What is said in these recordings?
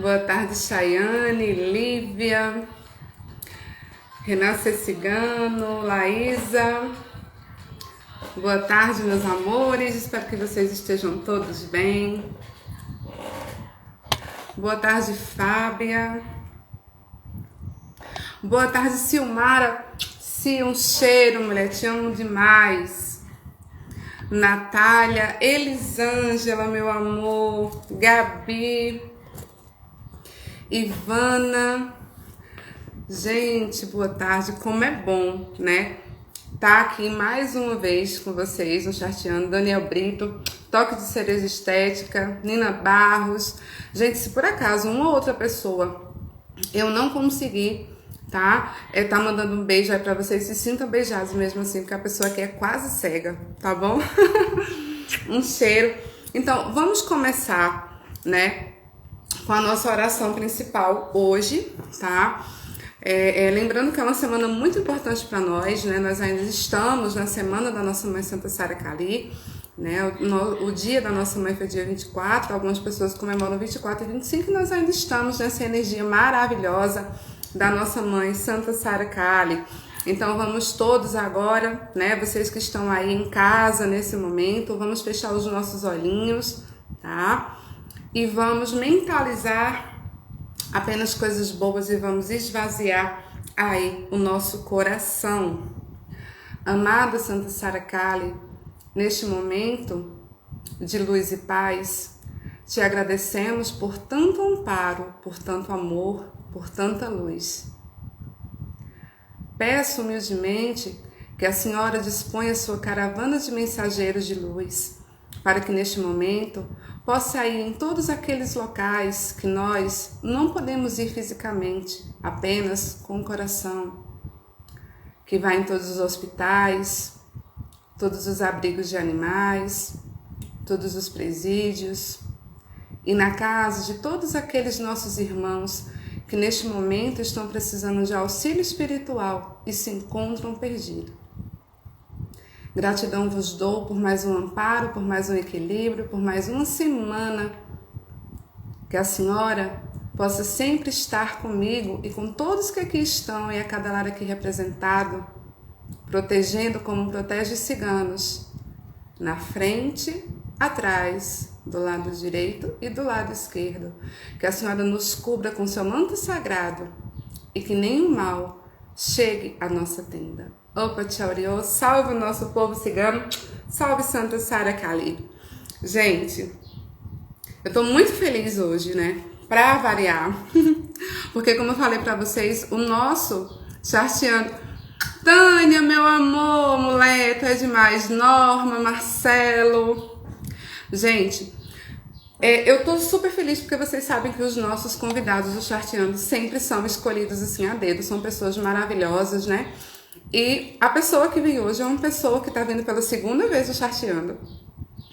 Boa tarde, Chayane, Lívia, Renascer Cigano, Laísa. Boa tarde, meus amores. Espero que vocês estejam todos bem. Boa tarde, Fábia. Boa tarde, Silmara. Sim, um cheiro, mulher. Te amo demais. Natália, Elisângela, meu amor. Gabi. Ivana. Gente, boa tarde. Como é bom, né? Tá aqui mais uma vez com vocês no Charteando. Daniel Brito, Toque de Cereza Estética, Nina Barros. Gente, se por acaso uma ou outra pessoa eu não consegui, tá? Tá mandando um beijo aí pra vocês, se sintam beijados mesmo assim, porque a pessoa aqui é quase cega, tá bom? Um cheiro. Então, vamos começar, né, com a nossa oração principal hoje, tá? Lembrando que é uma semana muito importante para nós, né? Nós ainda estamos na semana da nossa mãe Santa Sara Kali, né? O dia da nossa mãe foi dia 24, algumas pessoas comemoram 24 e 25 e nós ainda estamos nessa energia maravilhosa da nossa mãe Santa Sara Kali. Então vamos todos agora, né? Vocês que estão aí em casa nesse momento, vamos fechar os nossos olhinhos, tá? E vamos mentalizar apenas coisas boas e vamos esvaziar aí o nosso coração. Amada Santa Sara Kali, neste momento de luz e paz, te agradecemos por tanto amparo, por tanto amor, por tanta luz. Peço humildemente que a Senhora disponha sua caravana de mensageiros de luz, para que neste momento possa ir em todos aqueles locais que nós não podemos ir fisicamente, apenas com o coração, que vai em todos os hospitais, todos os abrigos de animais, todos os presídios, e na casa de todos aqueles nossos irmãos que neste momento estão precisando de auxílio espiritual e se encontram perdidos. Gratidão vos dou por mais um amparo, por mais um equilíbrio, por mais uma semana. Que a Senhora possa sempre estar comigo e com todos que aqui estão e a cada lar aqui representado, protegendo como protege ciganos, na frente, atrás, do lado direito e do lado esquerdo. Que a Senhora nos cubra com seu manto sagrado e que nenhum mal chegue à nossa tenda. Opa, tchauriô, salve o nosso povo cigano, salve Santa Sara Kali. Gente, eu tô muito feliz hoje, né? Pra variar, porque como eu falei pra vocês, o nosso Charteando... Tânia, meu amor, mulher, tu é demais. Norma, Marcelo. Gente, eu tô super feliz porque vocês sabem que os nossos convidados do Charteando sempre são escolhidos assim a dedo, são pessoas maravilhosas, né? E a pessoa que vem hoje é uma pessoa que tá vindo pela segunda vez do Charteando,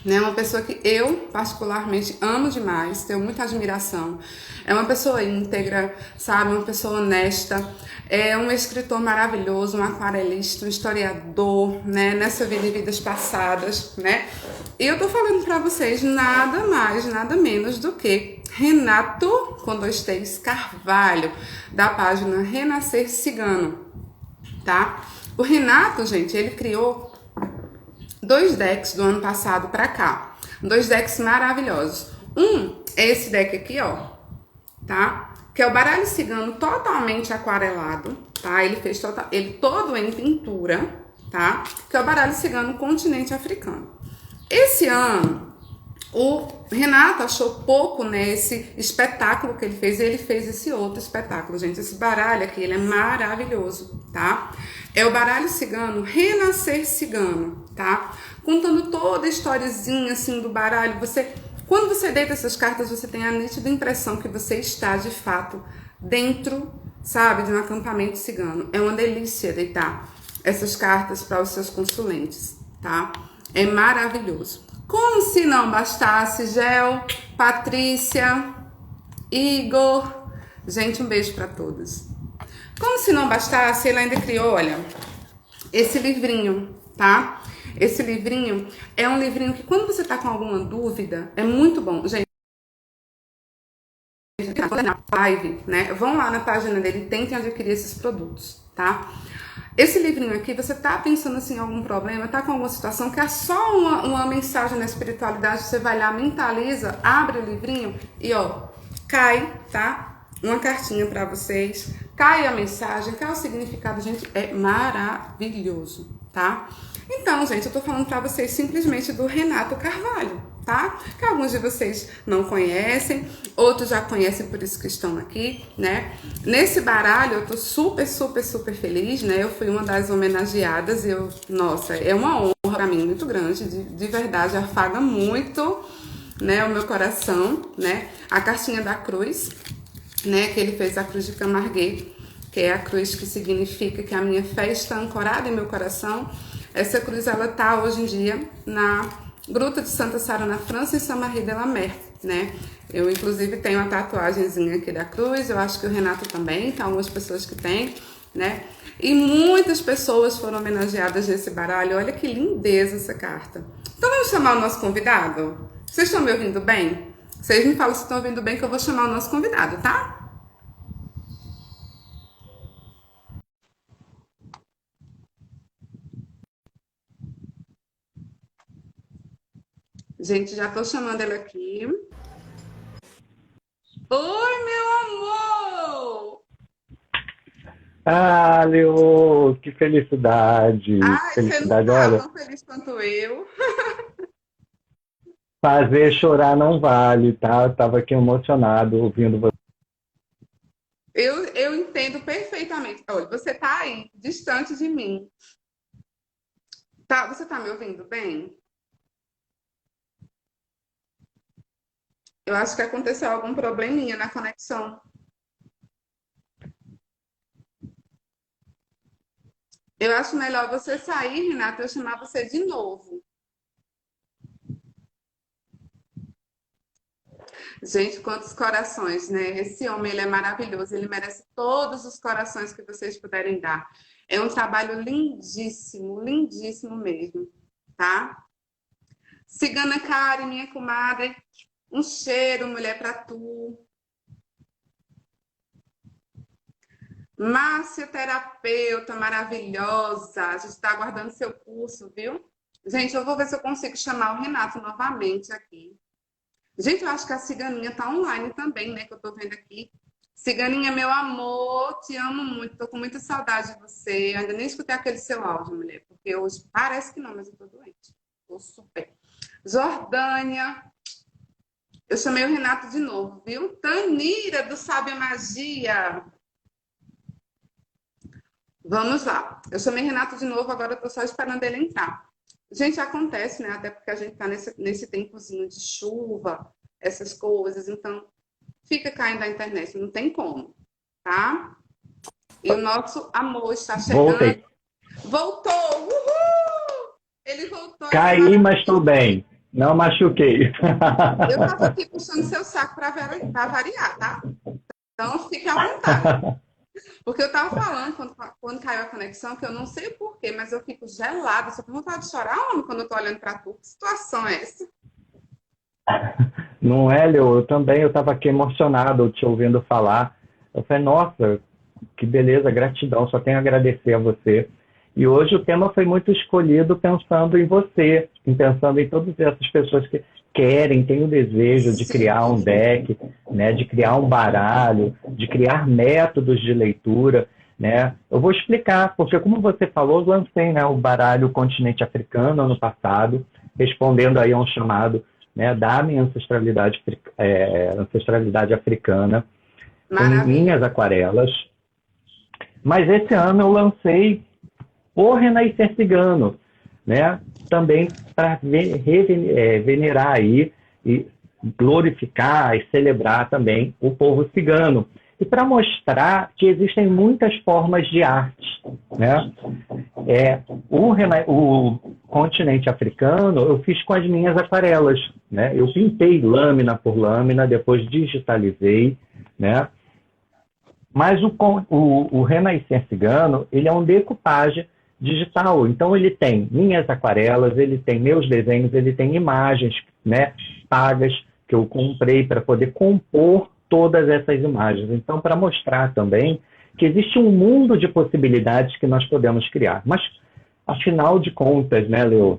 né? Uma pessoa que eu particularmente amo demais, tenho muita admiração. É uma pessoa íntegra, sabe? Uma pessoa honesta. É um escritor maravilhoso, um aquarelista, um historiador, né? Nessa vida e vidas passadas, né? E eu tô falando pra vocês nada mais, nada menos do que Renato, com 2 T's, Carvalho, da página Renascer Cigano, tá? O Renato, gente, ele criou 2 decks do ano passado pra cá. 2 decks maravilhosos. Um é esse deck aqui, ó, tá? Que é o baralho cigano totalmente aquarelado, tá? Ele fez ele todo em pintura, tá? Que é o baralho cigano continente africano. Esse ano, o Renato achou pouco nesse espetáculo que ele fez esse outro espetáculo, gente. Esse baralho aqui, ele é maravilhoso, tá? É o baralho cigano Renascer Cigano, tá? Contando toda a historiazinha, assim, do baralho. Quando você deita essas cartas, você tem a nítida impressão que você está, de fato, dentro, sabe, de um acampamento cigano. É uma delícia deitar essas cartas para os seus consulentes, tá? É maravilhoso. Como se não bastasse, Gel, Patrícia, Igor. Gente, um beijo para todos. Como se não bastasse, ele ainda criou, olha, esse livrinho, tá? Esse livrinho é um livrinho que quando você tá com alguma dúvida, é muito bom. Gente, live, né? Vão lá na página dele e tentem adquirir esses produtos, tá? Esse livrinho aqui, você tá pensando assim em algum problema, tá com alguma situação, quer só uma mensagem na espiritualidade, você vai lá, mentaliza, abre o livrinho e ó, cai, tá? Uma cartinha para vocês, cai a mensagem, cai o significado, gente, é maravilhoso, tá? Então, gente, eu tô falando para vocês simplesmente do Renato Carvalho, tá? Que alguns de vocês não conhecem, outros já conhecem, por isso que estão aqui, né? Nesse baralho eu tô super, super, super feliz, né? Eu fui uma das homenageadas e nossa, é uma honra para mim muito grande, de verdade, afaga muito, né, o meu coração, né? A cartinha da cruz, né, que ele fez a cruz de Camargue, que é a cruz que significa que a minha fé está ancorada em meu coração. Essa cruz, ela tá hoje em dia na Gruta de Santa Sara, na França, em Saint-Marie-de-la-Mer, né? Eu, inclusive, tenho uma tatuagemzinha aqui da cruz, eu acho que o Renato também, tem algumas pessoas que têm, né? E muitas pessoas foram homenageadas nesse baralho, olha que lindeza essa carta. Então, vamos chamar o nosso convidado? Vocês estão me ouvindo bem? Vocês me falam se estão ouvindo bem, que eu vou chamar o nosso convidado, tá? Gente, já tô chamando ele aqui. Oi, meu amor! Ah, Leo, que felicidade, que Ai, você não felicidade. tá Olha, tão feliz quanto eu. fazer chorar não vale, tá? Eu tava aqui emocionado ouvindo você. Eu entendo perfeitamente. Olha, você tá aí, distante de mim. Tá, você tá me ouvindo bem? Eu acho que aconteceu algum probleminha na conexão. Eu acho melhor você sair, Renata, e eu chamar você de novo. Gente, quantos corações, né? Esse homem, ele é maravilhoso, ele merece todos os corações que vocês puderem dar. É um trabalho lindíssimo, lindíssimo mesmo, tá? Cigana Karen, minha comadre, um cheiro, mulher, pra tu. Márcia, terapeuta maravilhosa, a gente está aguardando seu curso, viu? Gente, eu vou ver se eu consigo chamar o Renato novamente aqui. Gente, eu acho que a Ciganinha tá online também, né? Que eu tô vendo aqui. Ciganinha, meu amor, te amo muito, tô com muita saudade de você. Eu ainda nem escutei aquele seu áudio, mulher, porque hoje parece que não, mas eu tô doente. Tô super. Jordânia, eu chamei o Renato de novo, viu? Tanira, do Sábia Magia. Vamos lá. Eu chamei Renato de novo, agora eu tô só esperando ele entrar. Gente, acontece, né? Até porque a gente tá nesse tempozinho de chuva, essas coisas, então fica caindo a internet, não tem como, tá? E o nosso amor está chegando. Voltei. Voltou! Uhul! Ele voltou, ele é Caí, mas estou maravilhoso. bem. Não machuquei. Eu tava aqui puxando seu saco para variar, tá? Então fique à vontade. Porque eu tava falando, quando caiu a conexão, que eu não sei o porquê, mas eu fico gelada, só com vontade de chorar, homem, quando eu tô olhando pra tu. Que situação é essa? Não é, Leo? Eu também, eu estava aqui emocionado te ouvindo falar. Eu falei, nossa, que beleza, gratidão, só tenho a agradecer a você. E hoje o tema foi muito escolhido pensando em você, pensando em todas essas pessoas que querem, têm o desejo de criar um Sim. deck, né, de criar um baralho, de criar métodos de leitura, né? Eu vou explicar, porque como você falou, eu lancei, né, o baralho Continente Africano ano passado, respondendo aí a um chamado, né, da minha ancestralidade, ancestralidade africana, com minhas Maravilhoso. aquarelas. Mas esse ano eu lancei o Renascer Cigano, né? Também para venerar aí e glorificar e celebrar também o povo cigano. E para mostrar que existem muitas formas de arte, né? O continente africano eu fiz com as minhas aquarelas, né? Eu pintei lâmina por lâmina, depois digitalizei, né? Mas o Renascer Cigano, ele é um decoupage digital. Então, ele tem minhas aquarelas, ele tem meus desenhos, ele tem imagens, né, pagas que eu comprei para poder compor todas essas imagens. Então, para mostrar também que existe um mundo de possibilidades que nós podemos criar. Mas, afinal de contas, né, Leo,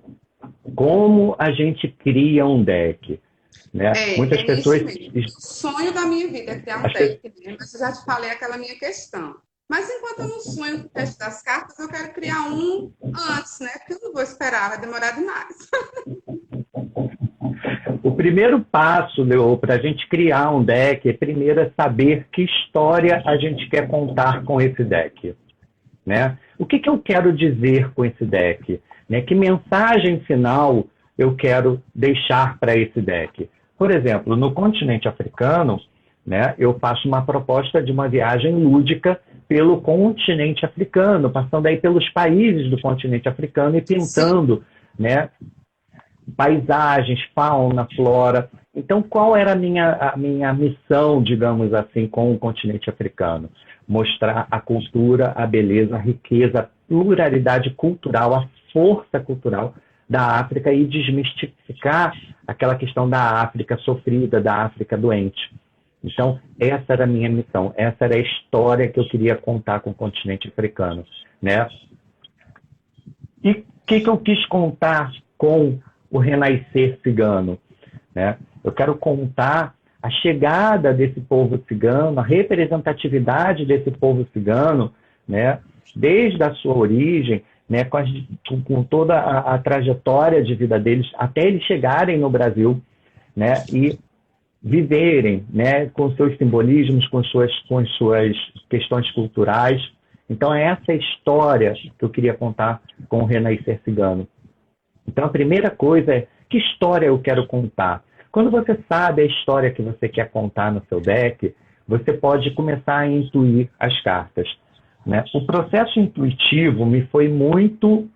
como a gente cria um deck? Né? Muitas pessoas... isso mesmo. O sonho da minha vida é criar um deck, né? Mas eu já te falei aquela minha questão. Mas enquanto eu não sonho com o teste das cartas, eu quero criar um antes, né? Porque eu não vou esperar, vai demorar demais. O primeiro passo, Leo, para a gente criar um deck, primeiro é saber que história a gente quer contar com esse deck. Né? O que eu quero dizer com esse deck? Né? Que mensagem final eu quero deixar para esse deck? Por exemplo, no continente africano, né, eu faço uma proposta de uma viagem lúdica pelo continente africano, passando aí pelos países do continente africano e pintando, né, paisagens, fauna, flora. Então, qual era a minha missão, digamos assim, com o continente africano? Mostrar a cultura, a beleza, a riqueza, a pluralidade cultural, a força cultural da África e desmistificar aquela questão da África sofrida, da África doente. Então, essa era a minha missão, essa era a história que eu queria contar com o continente africano, né? E o que eu quis contar com o renascer cigano, né? Eu quero contar a chegada desse povo cigano, a representatividade desse povo cigano, né? Desde a sua origem, né? Com toda a trajetória de vida deles, até eles chegarem no Brasil, né? E viverem, né, com seus simbolismos, com suas questões culturais. Então, é essa história que eu queria contar com o renascer cigano. Então, a primeira coisa é, que história eu quero contar? Quando você sabe a história que você quer contar no seu deck, você pode começar a intuir as cartas. Né? O processo intuitivo me foi muito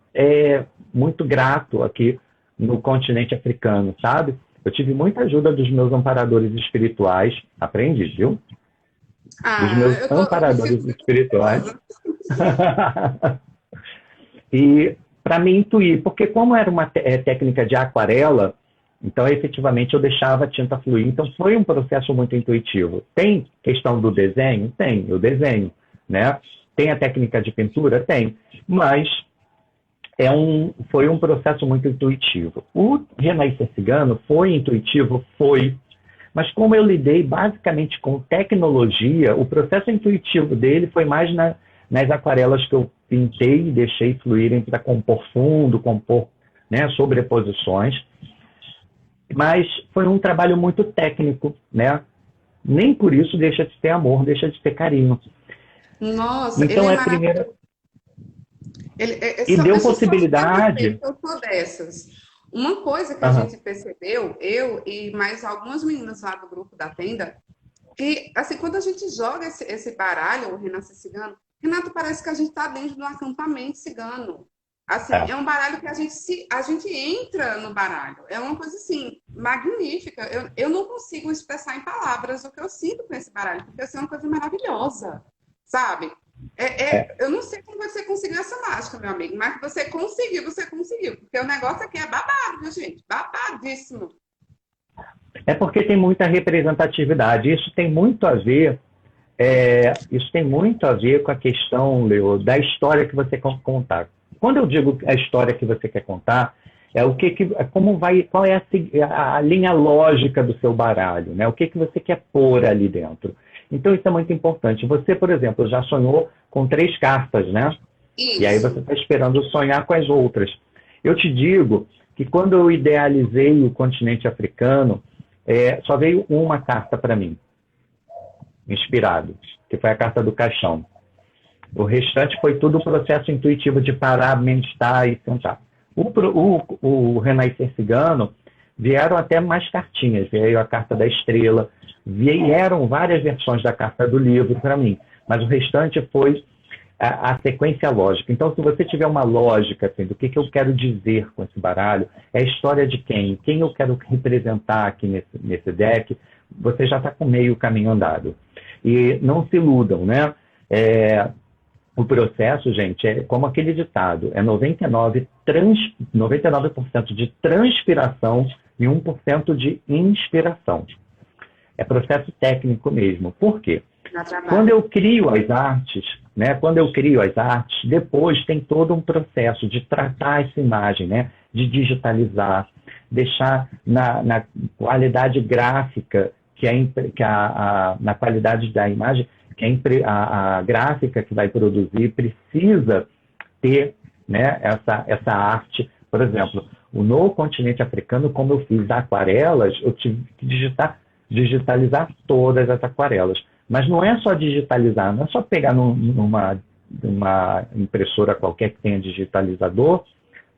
grato aqui no continente africano, sabe? Eu tive muita ajuda dos meus amparadores espirituais. Aprendi, viu? Dos meus amparadores espirituais. E para me intuir, porque como era uma técnica de aquarela, então efetivamente eu deixava a tinta fluir. Então foi um processo muito intuitivo. Tem questão do desenho? Tem, eu desenho. Né? Tem a técnica de pintura? Tem. Mas foi um processo muito intuitivo. O renascer cigano foi intuitivo? Foi. Mas como eu lidei basicamente com tecnologia, o processo intuitivo dele foi mais nas aquarelas que eu pintei e deixei fluírem para compor fundo, compor, né, sobreposições. Mas foi um trabalho muito técnico, né? Nem por isso deixa de ter amor, deixa de ter carinho. Nossa, então, ele é primeira... E deu possibilidade. Eu sou dessas. Uma coisa que a gente percebeu, eu e mais algumas meninas lá do grupo da tenda, que assim, quando a gente joga esse baralho, o Renascer Cigano, Renato, parece que a gente está dentro de um acampamento cigano. Assim, é um baralho que a gente entra no baralho. É uma coisa assim, magnífica. Eu não consigo expressar em palavras o que eu sinto com esse baralho, porque assim, é uma coisa maravilhosa, sabe? Eu não sei como você conseguiu essa mágica, meu amigo, mas você conseguiu, porque o negócio aqui é babado, viu, gente? Babadíssimo. É porque tem muita representatividade. Isso tem muito a ver com a questão, Leo, da história que você quer contar. Quando eu digo a história que você quer contar, qual é a linha lógica do seu baralho, né? O que você quer pôr ali dentro. Então, isso é muito importante. Você, por exemplo, já sonhou com 3 cartas, né? Isso. E aí você está esperando sonhar com as outras. Eu te digo que quando eu idealizei o continente africano, só veio uma carta para mim, inspirado, que foi a carta do caixão. O restante foi tudo o processo intuitivo de parar, meditar e sentar. O renascer cigano, vieram até mais cartinhas. Veio a carta da estrela, vieram várias versões da carta do livro para mim, mas o restante foi a sequência lógica. Então, se você tiver uma lógica assim, do que eu quero dizer com esse baralho, é a história de quem eu quero representar aqui nesse deck, você já está com meio caminho andado. E não se iludam, né? O processo, gente, é como aquele ditado, é 99% de transpiração e 1% de inspiração. é processo técnico mesmo. Por quê? Dá trabalho. Quando eu crio as artes, né? Quando eu crio as artes, depois tem todo um processo de tratar essa imagem, né? De digitalizar, deixar na qualidade gráfica, na qualidade da imagem, que a gráfica que vai produzir precisa ter, né, essa arte. Por exemplo, no continente africano, como eu fiz aquarelas, eu tive que digitalizar todas as aquarelas. Mas não é só digitalizar, não é só pegar numa impressora qualquer que tenha digitalizador,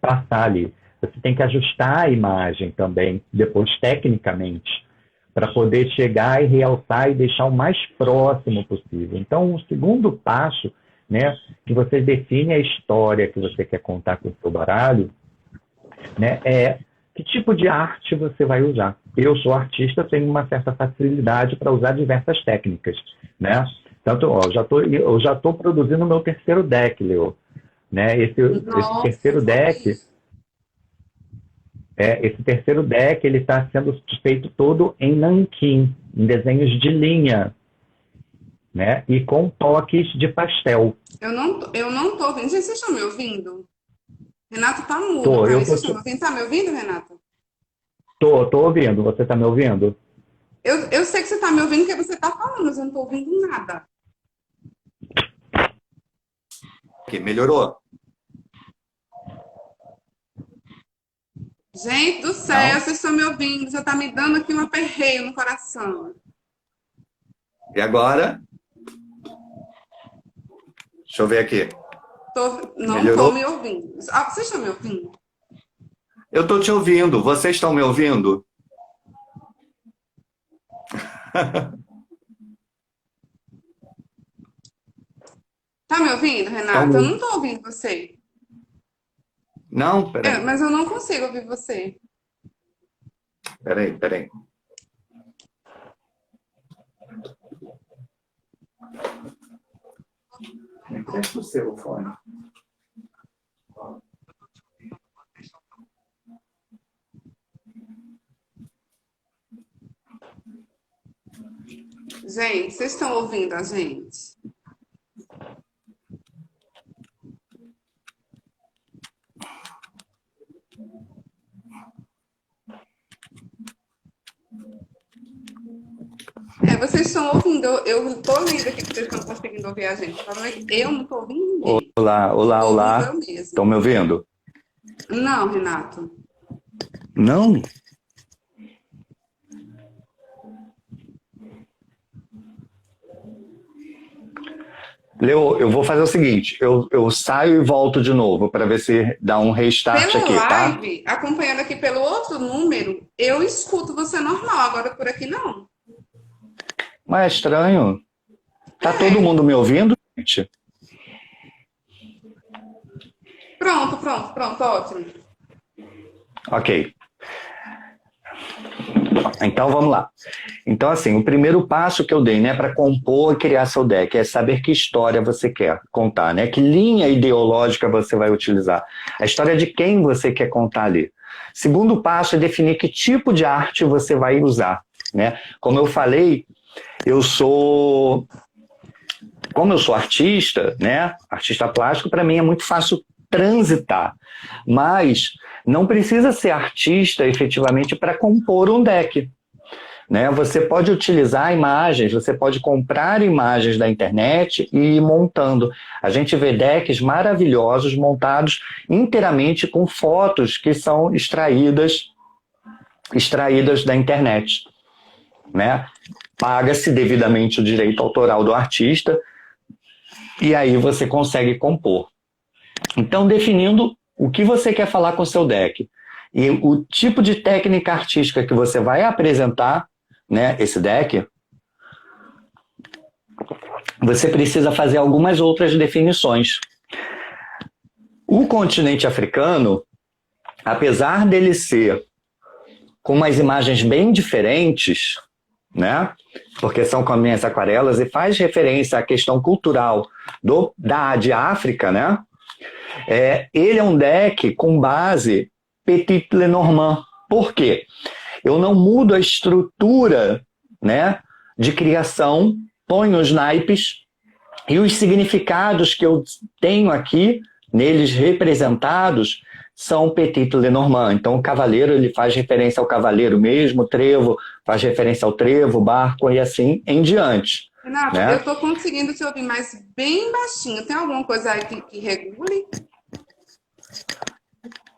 passar ali. Você tem que ajustar a imagem também, depois tecnicamente, para poder chegar e realçar e deixar o mais próximo possível. Então, o segundo passo, né, que você define a história que você quer contar com o seu baralho, né, é que tipo de arte você vai usar. Eu sou artista, tenho uma certa facilidade para usar diversas técnicas, né? Tanto, ó, eu já estou produzindo o meu terceiro deck, Leo, né? Esse terceiro deck, ele está sendo feito todo em nanquim, em desenhos de linha, né? E com toques de pastel. Eu não tô ouvindo. Gente, vocês estão me ouvindo? Renato tá mudo, Tô, tá? eu Vocês tô, estão me ouvindo? Tá me ouvindo, Renato? tô ouvindo. Você está me ouvindo? Eu sei que você tá me ouvindo porque você tá falando, mas eu não tô ouvindo nada. Aqui, melhorou? Gente do céu, Não? vocês estão me ouvindo? Você tá me dando aqui um aperreio no coração. E agora? Deixa eu ver aqui. Não Melhorou? tô me ouvindo. Ah, vocês estão me ouvindo? Eu estou te ouvindo. Vocês estão me ouvindo? Tá me ouvindo, Renato? Eu não tô ouvindo você. Não? Peraí. Mas eu não consigo ouvir você. Peraí. Empresta o seu fone. Gente, vocês estão ouvindo a gente? Vocês estão ouvindo, eu tô lendo aqui que vocês estão conseguindo ouvir a gente. Eu não tô ouvindo ninguém. Olá. Eu mesmo. Estão me ouvindo? Não, Renato. Não? Leo, eu vou fazer o seguinte, eu saio e volto de novo para ver se dá um restart Pela aqui, tá? live, acompanhando aqui pelo outro número, eu escuto você normal, agora por aqui não. Mas é estranho. Tá todo mundo me ouvindo, gente? Pronto, ótimo. Ok. Então vamos lá. Então assim, o primeiro passo que eu dei, né, para compor e criar seu deck é saber que história você quer contar, né? Que linha ideológica você vai utilizar. A história de quem você quer contar ali. Segundo passo é definir que tipo de arte você vai usar, né? Como eu falei, como eu sou artista, né? Artista plástico, para mim é muito fácil transitar, mas não precisa ser artista efetivamente para compor um deck, né? Você pode utilizar imagens, você pode comprar imagens da internet e ir montando. A gente vê decks maravilhosos montados inteiramente com fotos que são extraídas da internet, né? Paga-se devidamente o direito autoral do artista e aí você consegue compor. Então, definindo o que você quer falar com o seu deck e o tipo de técnica artística que você vai apresentar, né, esse deck, você precisa fazer algumas outras definições. O continente africano, apesar dele ser com umas imagens bem diferentes, né, porque são com as minhas aquarelas e faz referência à questão cultural de África, né? Ele é um deck com base Petit Lenormand. Por quê? Eu não mudo a estrutura, né, de criação, ponho os naipes e os significados que eu tenho aqui, neles representados, são Petit Lenormand. Então, o cavaleiro, ele faz referência ao cavaleiro mesmo, o trevo faz referência ao trevo, barco e assim em diante. Renato, Né? eu estou conseguindo te ouvir, mas bem baixinho. Tem alguma coisa aí que regule?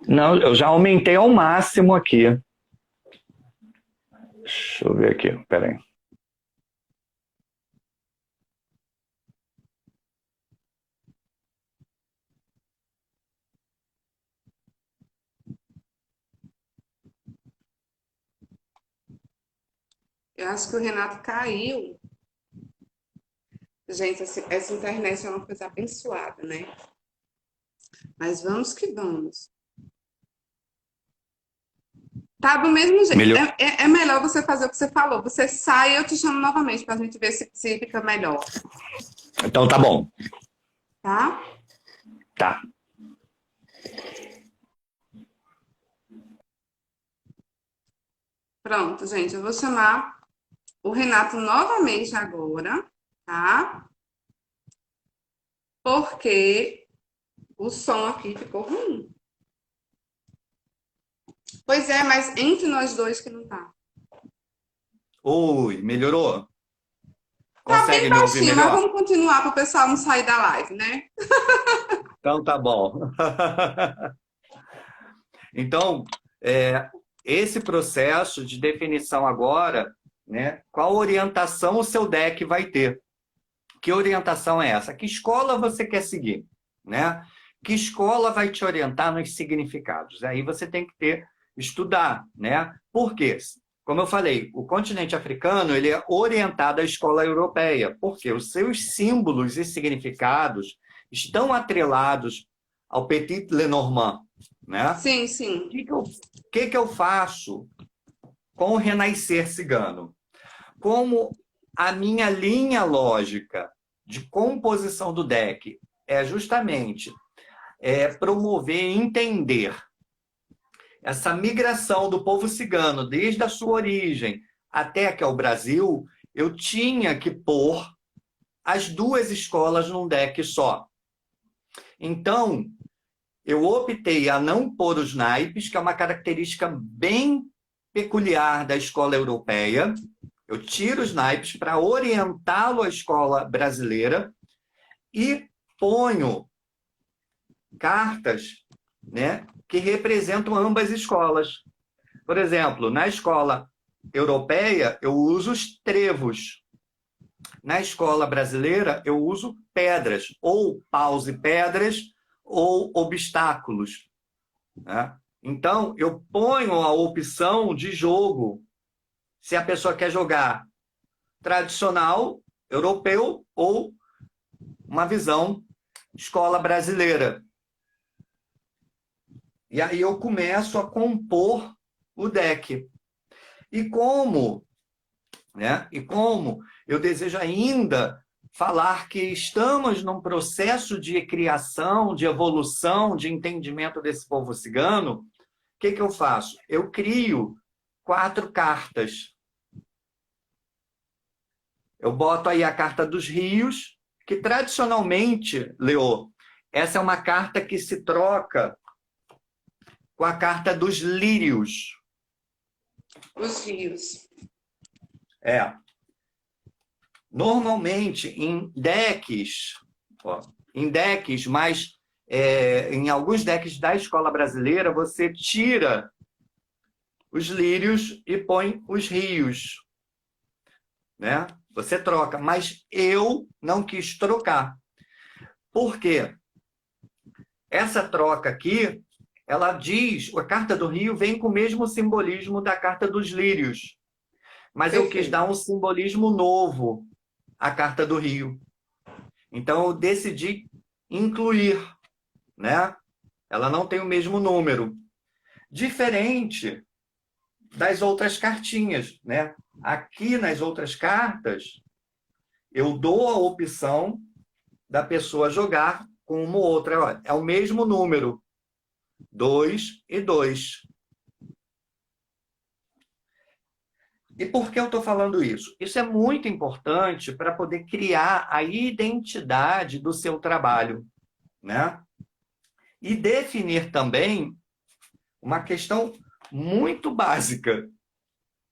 Não, eu já aumentei ao máximo aqui. Deixa eu ver aqui, peraí. Eu acho que o Renato caiu. Gente, essa internet é uma coisa abençoada, né? Mas vamos que vamos. Tá do mesmo jeito. Melhor. É melhor você fazer o que você falou. Você sai e eu te chamo novamente pra gente ver se fica melhor. Então tá bom. Tá? Tá. Pronto, gente. Eu vou chamar o Renato novamente agora, tá? Porque o som aqui ficou ruim. Pois é, mas entre nós dois que não tá. Oi, melhorou? Tá Consegue bem me ouvir baixinho, mas melhor? vamos continuar para o pessoal não sair da live, né? Então tá bom. Então, esse processo de definição agora, né, qual orientação o seu deck vai ter? Que orientação é essa? Que escola você quer seguir? Né? Que escola vai te orientar nos significados? Aí você tem que estudar, né? Por quê? Como eu falei, o continente africano ele é orientado à escola europeia, porque os seus símbolos e significados estão atrelados ao Petit Lenormand, né? Sim, sim. O que eu faço com o renascer cigano? Como a minha linha lógica de composição do deck é justamente promover e entender essa migração do povo cigano desde a sua origem até aqui ao Brasil, eu tinha que pôr as duas escolas num deck só. Então, eu optei a não pôr os naipes, que é uma característica bem peculiar da escola europeia. Eu tiro os naipes para orientá-lo à escola brasileira e ponho cartas, né, que representam ambas escolas. Por exemplo, na escola europeia, eu uso os trevos. Na escola brasileira, eu uso pedras, ou paus e pedras, ou obstáculos. Né? Então, eu ponho a opção de jogo, se a pessoa quer jogar tradicional, europeu, ou uma visão escola brasileira. E aí eu começo a compor o deck. E como eu desejo ainda falar que estamos num processo de criação, de evolução, de entendimento desse povo cigano, o que eu faço? Eu crio 4 cartas. Eu boto aí a carta dos rios, que tradicionalmente, Leo, essa é uma carta que se troca com a carta dos lírios. Os rios. Normalmente, em decks, mas em alguns decks da escola brasileira, você tira os lírios e põe os rios. Né? Você troca, mas eu não quis trocar. Por quê? Essa troca aqui, ela diz, a carta do rio vem com o mesmo simbolismo da carta dos lírios. Mas eu quis dar um simbolismo novo à carta do rio. Então, eu decidi incluir, né? Ela não tem o mesmo número. Diferente das outras cartinhas, né? Aqui nas outras cartas, eu dou a opção da pessoa jogar com uma ou outra. É o mesmo número. 2 e 2. E por que eu estou falando isso? Isso é muito importante para poder criar a identidade do seu trabalho, né? E definir também uma questão muito básica: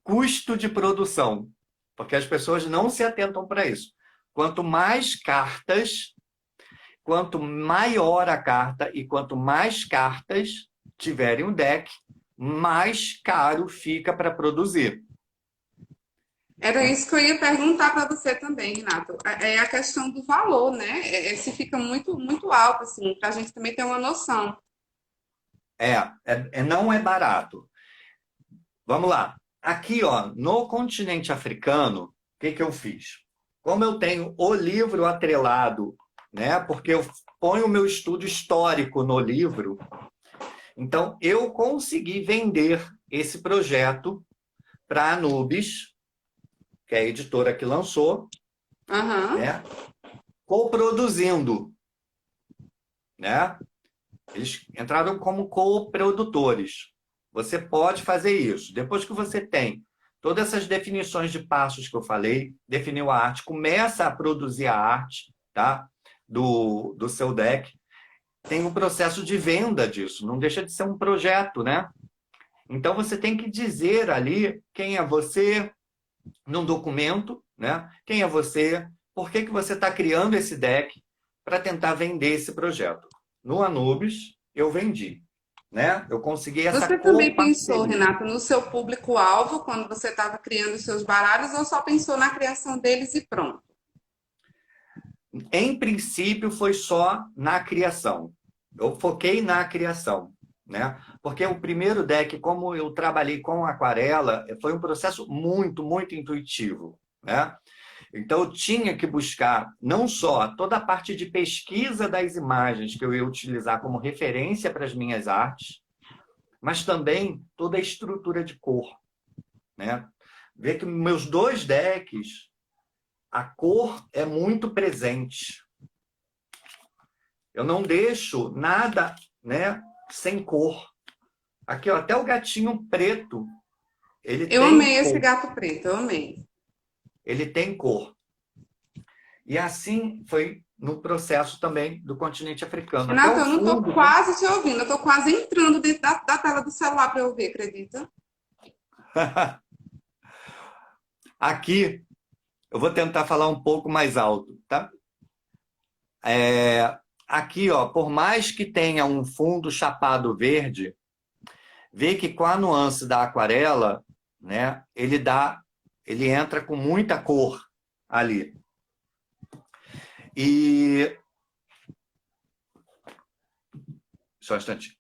custo de produção, porque as pessoas não se atentam para isso. Quanto mais cartas, quanto maior a carta e quanto mais cartas tiverem um deck, mais caro fica para produzir. Era isso que eu ia perguntar para você também, Renato. É a questão do valor, né? Se fica muito, muito alto, assim, para a gente também ter uma noção. Não é barato. Vamos lá. Aqui, ó, no continente africano, o que eu fiz? Como eu tenho o livro atrelado, né? Porque eu ponho o meu estudo histórico no livro, então eu consegui vender esse projeto para a Anubis, que é a editora que lançou, né? Coproduzindo, né? Eles entraram como coprodutores. Você pode fazer isso. Depois que você tem todas essas definições de passos que eu falei, definiu a arte, começa a produzir a arte, tá? Do seu deck. Tem um processo de venda disso, não deixa de ser um projeto, né? Então você tem que dizer ali quem é você num documento, né? Quem é você, por que você está criando esse deck para tentar vender esse projeto. No Anubis, eu vendi, né? Eu consegui essa Você também pensou, coparceria. Renato, no seu público-alvo quando você estava criando os seus baralhos ou só pensou na criação deles e pronto? Em princípio, foi só na criação. Eu foquei na criação, né? Porque o primeiro deck, como eu trabalhei com aquarela, foi um processo muito, muito intuitivo, né? Então, eu tinha que buscar não só toda a parte de pesquisa das imagens que eu ia utilizar como referência para as minhas artes, mas também toda a estrutura de cor, né? Ver que meus dois decks, a cor é muito presente. Eu não deixo nada, né, sem cor. Aqui, ó, até o gatinho preto, ele Eu tem amei esse cor. gato preto, eu amei. Ele tem cor. E assim foi no processo também do continente africano. Até Renato, o eu não estou fundo. quase te ouvindo, eu estou quase entrando dentro da tela do celular para eu ver, acredita? Aqui, eu vou tentar falar um pouco mais alto, tá? Aqui, ó, por mais que tenha um fundo chapado verde, vê que com a nuance da aquarela, né, ele entra com muita cor ali. E só um instantinho.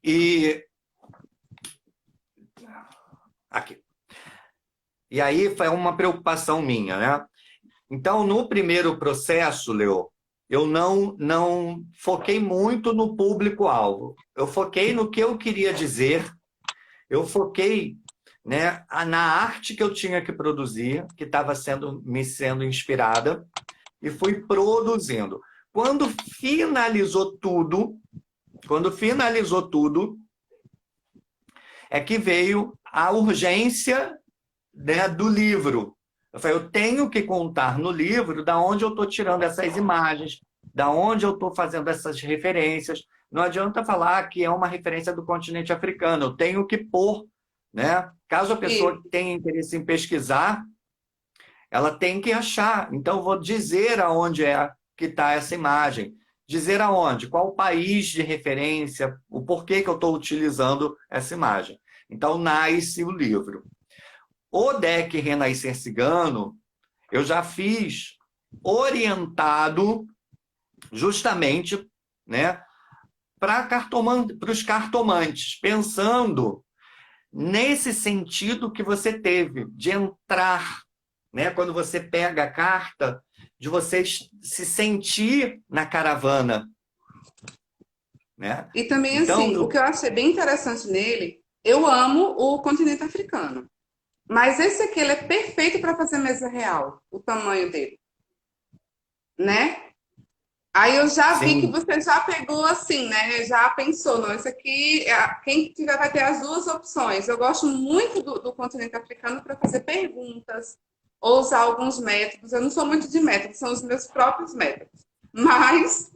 E aqui. E aí foi uma preocupação minha, né? Então, no primeiro processo, Leo, eu não foquei muito no público-alvo. Eu foquei no que eu queria dizer, eu foquei, né, na arte que eu tinha que produzir, que estava me sendo inspirada, e fui produzindo. Quando finalizou tudo, é que veio a urgência, né, do livro. Eu falei, eu tenho que contar no livro da onde eu estou tirando essas imagens, da onde eu estou fazendo essas referências. Não adianta falar que é uma referência do continente africano. Eu tenho que pôr, né? Caso a pessoa E tenha interesse em pesquisar, ela tem que achar. Então, eu vou dizer aonde é que está essa imagem. Dizer aonde, qual o país de referência, o porquê que eu estou utilizando essa imagem. Então, nasce o livro. O deck Renascer Cigano, eu já fiz orientado justamente, né, para os cartomantes, pensando nesse sentido que você teve, de entrar, né, quando você pega a carta, de você se sentir na caravana. Né? E também, Então, assim, o que eu achei bem interessante nele, eu amo o continente africano. Mas esse aqui, ele é perfeito para fazer mesa real, o tamanho dele, né? Aí eu já vi que Sim. você já pegou assim, né? Já pensou, não, isso aqui, quem tiver vai ter as duas opções. Eu gosto muito do continente africano para fazer perguntas ou usar alguns métodos. Eu não sou muito de métodos, são os meus próprios métodos. Mas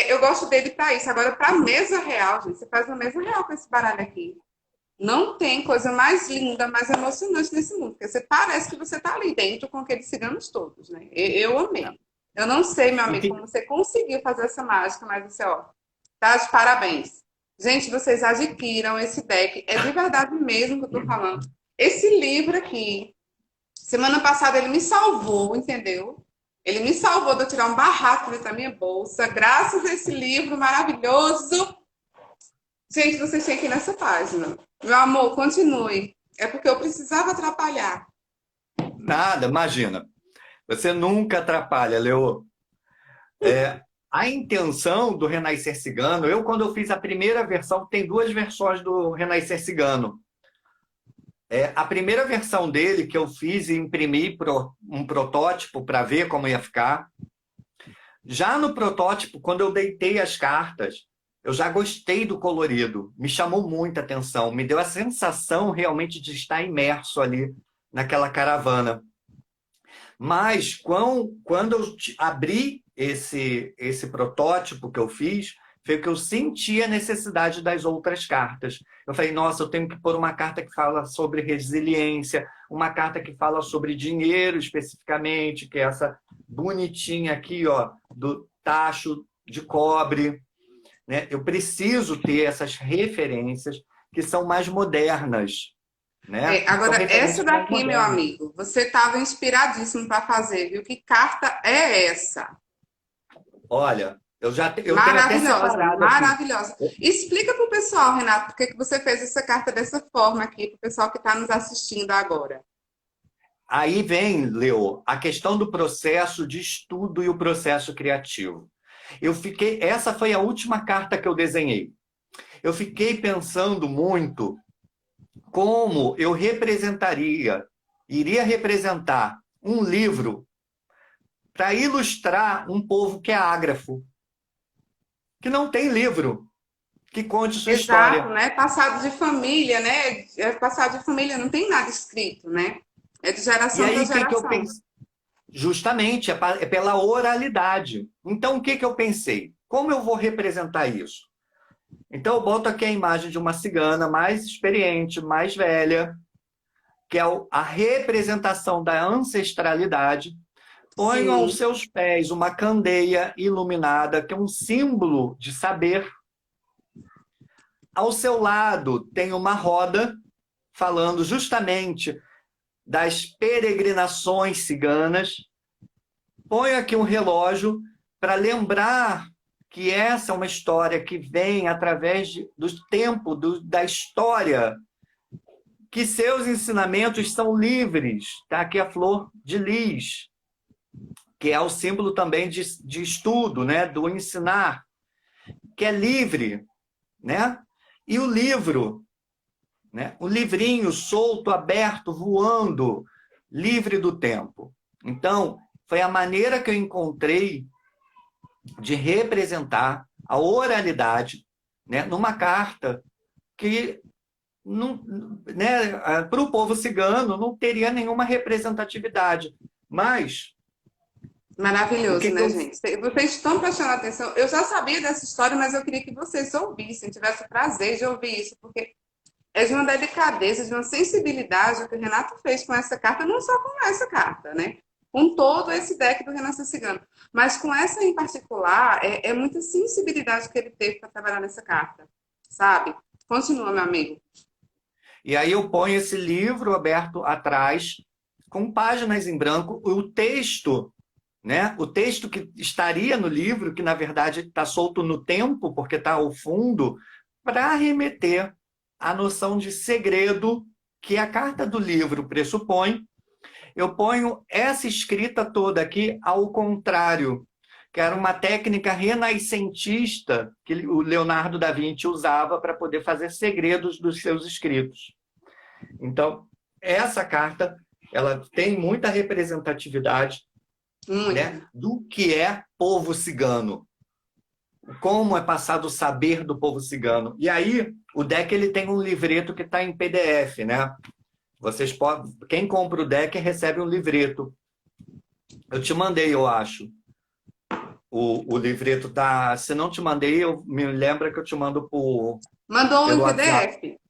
eu gosto dele para isso. Agora, para mesa real, gente, você faz uma mesa real com esse baralho aqui. Não tem coisa mais linda, mais emocionante nesse mundo, porque você parece que você está ali dentro com aqueles ciganos todos, né? Eu amei. Eu não sei, meu E amigo, como que, você conseguiu fazer essa mágica, mas você, ó, tá de parabéns. Gente, vocês adquiram esse deck. É de verdade mesmo que eu tô falando. Esse livro aqui, semana passada ele me salvou, entendeu? Ele me salvou de eu tirar um barraco dentro da minha bolsa, graças a esse livro maravilhoso. Gente, vocês têm que ir nessa página. Meu amor, continue. É porque eu precisava atrapalhar. nada, imagina. Você nunca atrapalha, Leo. A intenção do Renascer Cigano, quando eu fiz a primeira versão, tem duas versões do Renascer Cigano. A primeira versão dele, que eu fiz e imprimi um protótipo para ver como ia ficar. Já no protótipo, quando eu deitei as cartas, eu já gostei do colorido, me chamou muita atenção, me deu a sensação realmente de estar imerso ali naquela caravana. Mas quando eu abri esse protótipo que eu fiz, foi que eu senti a necessidade das outras cartas. Eu falei, nossa, eu tenho que pôr uma carta que fala sobre resiliência, uma carta que fala sobre dinheiro especificamente, que é essa bonitinha aqui, ó, do tacho de cobre, né? Eu preciso ter essas referências que são mais modernas, né? São Agora, essa referências mais daqui, meu modernas. amigo, você estava inspiradíssimo para fazer, viu? Que carta é essa? Olha, eu tenho até Maravilhosa, separado aqui. maravilhosa. Explica para o pessoal, Renato, por que que você fez essa carta dessa forma aqui, para o pessoal que está nos assistindo agora. Aí vem, Leo, a questão do processo de estudo e o processo criativo. Essa foi a última carta que eu desenhei. Eu fiquei pensando muito como eu iria representar um livro para ilustrar um povo que é ágrafo, que não tem livro que conte sua Exato, história. né? Passado de família, né? Passado de família, não tem nada escrito, né? É de E geração para aí, o que que eu geração. pensei? Justamente, é pela oralidade. Então, o que que eu pensei? Como eu vou representar isso? Então, eu boto aqui a imagem de uma cigana mais experiente, mais velha, que é a representação da ancestralidade. Ponho aos Sim, seus pés uma candeia iluminada, que é um símbolo de saber. Ao seu lado tem uma roda, falando justamente das peregrinações ciganas. Ponho aqui um relógio para lembrar que essa é uma história que vem através do tempo, da história, que seus ensinamentos são livres. Está aqui a flor de lis, que é o símbolo também de estudo, né? Do ensinar, que é livre, né? E o livro, né? O livrinho solto, aberto, voando, livre do tempo. Então, foi a maneira que eu encontrei de representar a oralidade, né? Numa carta que, não, né? Para o povo cigano não teria nenhuma representatividade. Mas o maravilhoso, que, que né, eu gente? Vocês estão prestando atenção. Eu já sabia dessa história, mas eu queria que vocês ouvissem, tivessem o prazer de ouvir isso, porque é de uma delicadeza, de uma sensibilidade o que o Renato fez com essa carta, não só com essa carta, né? Com todo esse deck do Renascer Cigano. Mas com essa em particular, é muita sensibilidade que ele teve para trabalhar nessa carta, sabe? Continua, meu amigo. E aí eu ponho esse livro aberto atrás, com páginas em branco, o texto, né? O texto que estaria no livro, que na verdade está solto no tempo, porque está ao fundo, para remeter à noção de segredo que a carta do livro pressupõe. Eu ponho essa escrita toda aqui ao contrário, que era uma técnica renascentista que o Leonardo da Vinci usava para poder fazer segredos dos seus escritos. Então, essa carta ela tem muita representatividade, Muito. né, do que é povo cigano. como é passado o saber do povo cigano. E aí, o deck ele tem um livreto que está em PDF, né? Vocês podem, quem compra o deck recebe um livreto. Eu te mandei, eu acho. O livreto tá. Se não te mandei, eu me lembra que eu te mando Mandou em pelo WhatsApp. PDF?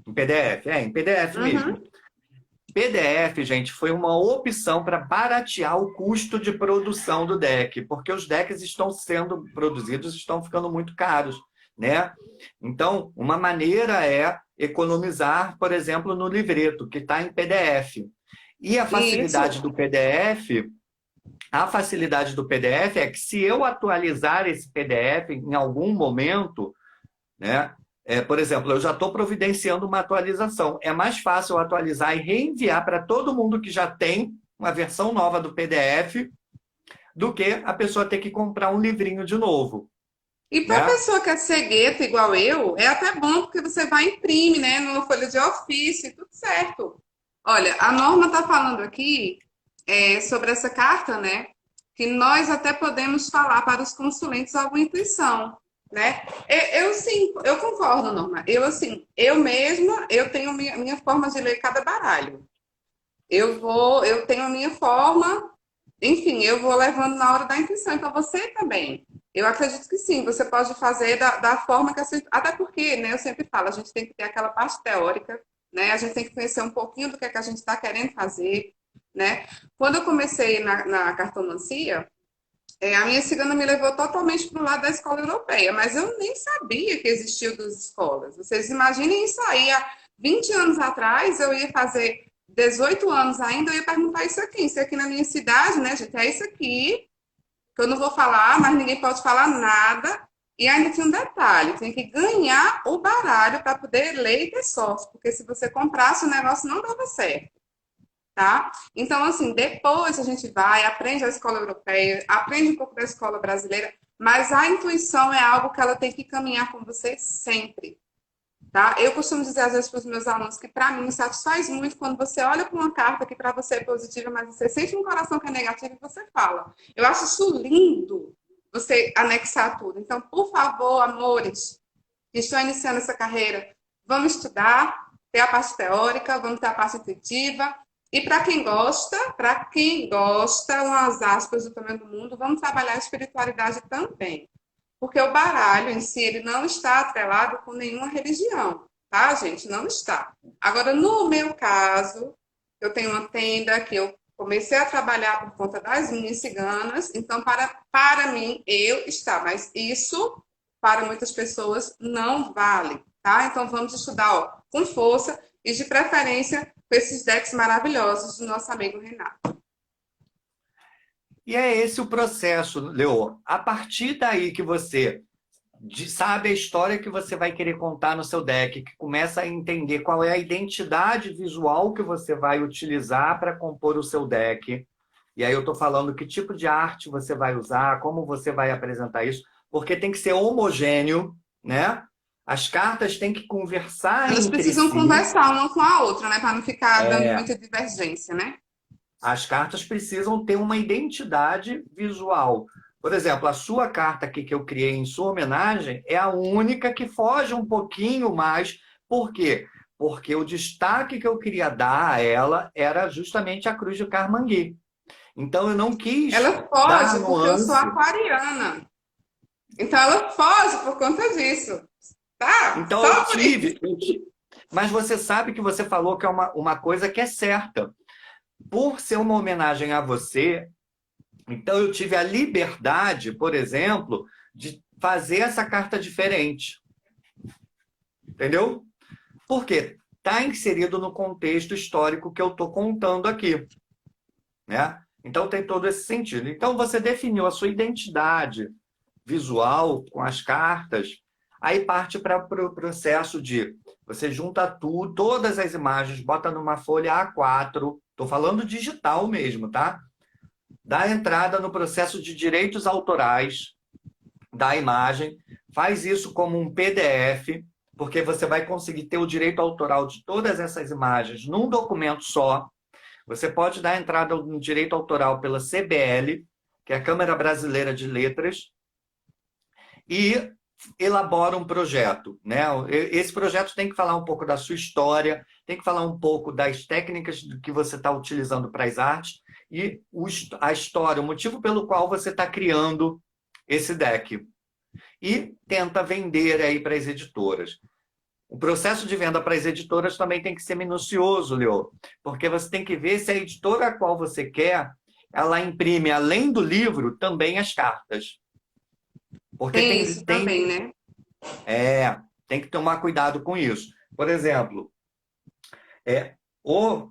Em PDF, em PDF mesmo. PDF, gente, foi uma opção para baratear o custo de produção do deck, porque os decks estão sendo produzidos, estão ficando muito caros, né? Então, uma maneira é economizar, por exemplo, no livreto, que está em PDF. E a facilidade do PDF, é que se eu atualizar esse PDF em algum momento, né? Por exemplo, eu já estou providenciando uma atualização. É mais fácil eu atualizar e reenviar para todo mundo que já tem uma versão nova do PDF do que a pessoa ter que comprar um livrinho de novo. E para a pessoa que é cegueta igual eu, é até bom porque você vai e imprime, né, numa folha de ofício, tudo certo. Olha, a Norma está falando aqui sobre essa carta, né, que nós até podemos falar para os consulentes alguma intuição, né? Sim, eu concordo, Norma. Eu mesma, eu tenho minha forma de ler cada baralho. Eu tenho a minha forma, enfim, eu vou levando na hora da intuição. Então, você também. Eu acredito que sim, você pode fazer da forma que você. Até porque, né, eu sempre falo, a gente tem que ter aquela parte teórica, né? A gente tem que conhecer um pouquinho do que é que a gente está querendo fazer, né? Quando eu comecei na cartomancia, a minha cigana me levou totalmente para o lado da escola europeia, mas eu nem sabia que existiam duas escolas. Vocês imaginem isso aí, há 20 anos atrás, eu ia fazer 18 anos ainda, eu ia perguntar isso aqui na minha cidade, né, gente? É isso aqui, que eu não vou falar, mas ninguém pode falar nada. E ainda tinha um detalhe, tinha que ganhar o baralho para poder ler e ter sorte, porque se você comprasse, o negócio não dava certo. Tá? Então, assim, depois a gente vai, aprende a escola europeia, aprende um pouco da escola brasileira, mas a intuição é algo que ela tem que caminhar com você sempre, tá? Eu costumo dizer às vezes para os meus alunos que para mim me satisfaz muito quando você olha para uma carta que para você é positiva, mas você sente um coração que é negativo e você fala. Eu acho isso lindo, você anexar tudo. Então, por favor, amores, que estão iniciando essa carreira, vamos estudar, ter a parte teórica, vamos ter a parte intuitiva. E para quem gosta, umas aspas do tamanho do mundo, vamos trabalhar a espiritualidade também. Porque o baralho em si, ele não está atrelado com nenhuma religião, tá, gente? Não está. Agora, no meu caso, eu tenho uma tenda que eu comecei a trabalhar por conta das minhas ciganas, então, para mim, mas isso, para muitas pessoas, não vale, tá? Então, vamos estudar, com força e, de preferência, com esses decks maravilhosos do nosso amigo Renato. E é esse o processo, Leo. A partir daí que você sabe a história que você vai querer contar no seu deck, que começa a entender qual é a identidade visual que você vai utilizar para compor o seu deck. E aí eu estou falando que tipo de arte você vai usar, como você vai apresentar isso, porque tem que ser homogêneo, né? As cartas têm que conversar Elas entre precisam si. conversar uma com a outra, né? Para não ficar dando muita divergência, né? As cartas precisam ter uma identidade visual. Por exemplo, a sua carta aqui que eu criei em sua homenagem é a única que foge um pouquinho mais. Por quê? Porque o destaque que eu queria dar a ela era justamente a Cruz de Carmangui. Então eu não quis. Ela foge porque eu sou aquariana. Então ela foge por conta disso. Tá? Então eu tive. Mas você sabe que você falou que é uma coisa que é certa. Por ser uma homenagem a você, então eu tive a liberdade, por exemplo, de fazer essa carta diferente. Entendeu? Porque está inserido no contexto histórico que eu estou contando aqui. Né? Então tem todo esse sentido. Então você definiu a sua identidade visual com as cartas, aí parte para o processo de você junta tudo, todas as imagens, bota numa folha A4, estou falando digital mesmo, tá? Dá entrada no processo de direitos autorais da imagem, faz isso como um PDF, porque você vai conseguir ter o direito autoral de todas essas imagens num documento só. Você pode dar entrada no direito autoral pela CBL, que é a Câmara Brasileira de Letras, e elabora um projeto, né? Esse projeto tem que falar um pouco da sua história, tem que falar um pouco das técnicas que você está utilizando para as artes e a história, o motivo pelo qual você está criando esse deck. E tenta vender aí para as editoras. O processo de venda para as editoras também tem que ser minucioso, Leo, porque você tem que ver se a editora a qual você quer, ela imprime, além do livro, também as cartas. Porque Tem isso também, né? tem que tomar cuidado com isso. Por exemplo, o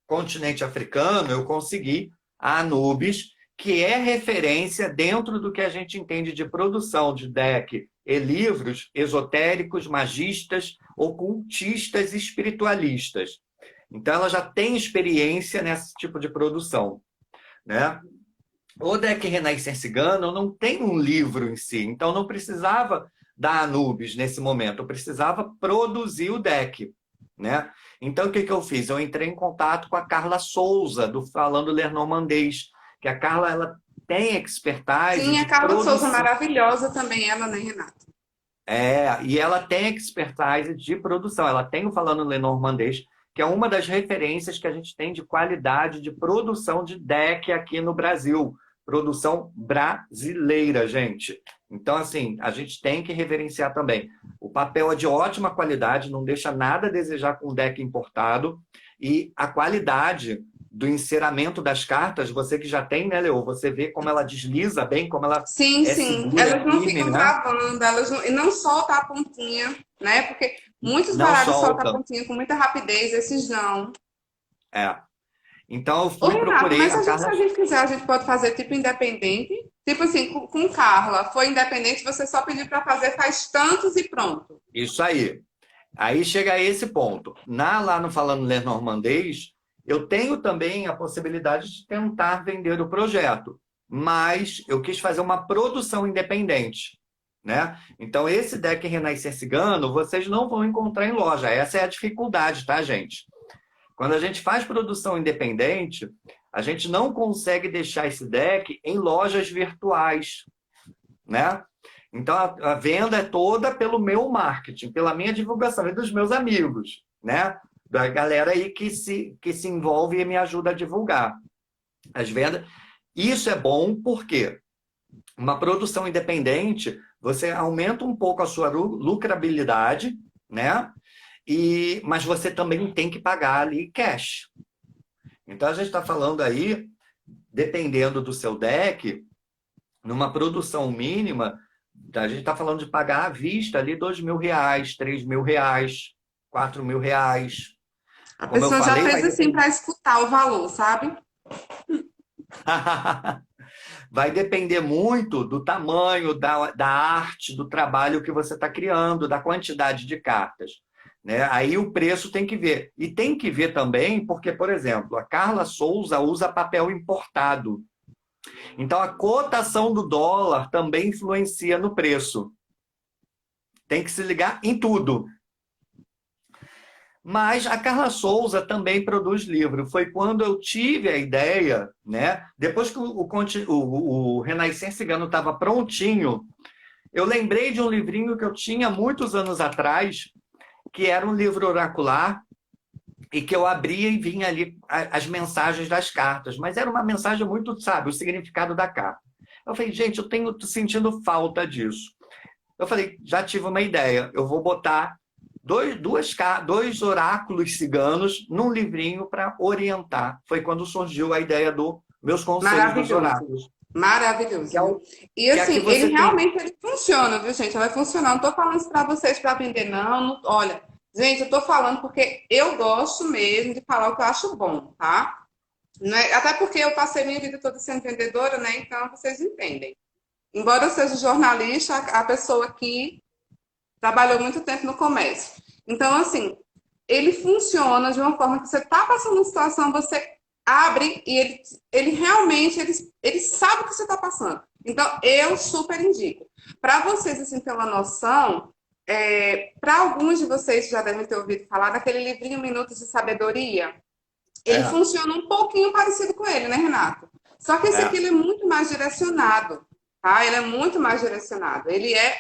continente africano, eu consegui a Anubis, que é referência dentro do que a gente entende de produção de deck e livros esotéricos, magistas, ocultistas e espiritualistas. Então, ela já tem experiência nesse tipo de produção, né? O deck Renaissance Cigano não tem um livro em si, então não precisava da Anubis nesse momento, eu precisava produzir o deck, né? Então, o que eu fiz? Eu entrei em contato com a Carla Souza, do Falando Lenormandês, que a Carla ela tem expertise. Sim, a de Carla produção. Souza maravilhosa também, ela, né, Renato? E ela tem expertise de produção. Ela tem o Falando Lenormandês, que é uma das referências que a gente tem de qualidade de produção de deck aqui no Brasil. Produção brasileira, gente. Então, assim, a gente tem que reverenciar também. O papel é de ótima qualidade, não deixa nada a desejar com o deck importado. E a qualidade do enceramento das cartas, você que já tem, né, Leo? Você vê como ela desliza bem, como ela Sim, é sim. segura, Elas não firme, ficam né? travando, e não soltam a pontinha, né? Porque muitos Não baralhos soltam a solta. pontinha com muita rapidez, esses não. Então eu Ô, fui, Renato, procurei mas a se Carla. a gente quiser, a gente pode fazer tipo independente? Tipo assim, com Carla, foi independente, você só pediu para fazer, faz tantos e pronto. Isso aí. Aí chega a esse ponto. Lá no Falando Lenormandês, eu tenho também a possibilidade de tentar vender o projeto, mas eu quis fazer uma produção independente, né? Então, esse deck Renaissance Cigano, vocês não vão encontrar em loja. Essa é a dificuldade, tá, gente? Quando a gente faz produção independente, a gente não consegue deixar esse deck em lojas virtuais, né? Então, a venda é toda pelo meu marketing, pela minha divulgação e dos meus amigos, né? Da galera aí que se envolve e me ajuda a divulgar as vendas. Isso é bom porque uma produção independente, você aumenta um pouco a sua lucrabilidade, né? Mas você também tem que pagar ali cash. Então, a gente está falando aí, dependendo do seu deck, numa produção mínima, a gente está falando de pagar à vista ali R$2.000, R$3.000, R$4.000. A Como eu pessoa já falei, fez assim para escutar o valor, sabe? vai depender muito do tamanho, da arte, do trabalho que você está criando, da quantidade de cartas, né? Aí o preço tem que ver. E tem que ver também porque, por exemplo, a Carla Souza usa papel importado. Então, a cotação do dólar também influencia no preço. Tem que se ligar em tudo. Mas a Carla Souza também produz livro. Foi quando eu tive a ideia, né? Depois que o Renaissance Cigano estava prontinho, eu lembrei de um livrinho que eu tinha muitos anos atrás, que era um livro oracular, e que eu abria e vinha ali as mensagens das cartas. Mas era uma mensagem muito, sabe, o significado da carta. Eu falei, gente, eu tô sentindo falta disso. Eu falei, já tive uma ideia, eu vou botar dois oráculos ciganos num livrinho para orientar. Foi quando surgiu a ideia dos meus conselhos dos oráculos. Maravilhoso. E Que assim, aqui você ele funciona, viu, gente? Vai funcionar. Não estou falando isso para vocês para vender, não. Olha, gente, eu estou falando porque eu gosto mesmo de falar o que eu acho bom, tá? Né? Até porque eu passei minha vida toda sendo vendedora, né? Então vocês entendem. Embora eu seja jornalista, a pessoa que trabalhou muito tempo no comércio. Então, assim, ele funciona de uma forma que você está passando uma situação, você abre e ele realmente ele sabe o que você está passando. Então, eu super indico. Para vocês, assim, ter uma noção, para alguns de vocês já devem ter ouvido falar daquele livrinho Minutos de Sabedoria. Ele funciona um pouquinho parecido com ele, né, Renato? Só que esse aqui ele é muito mais direcionado. tá? Ele é muito mais direcionado. Ele é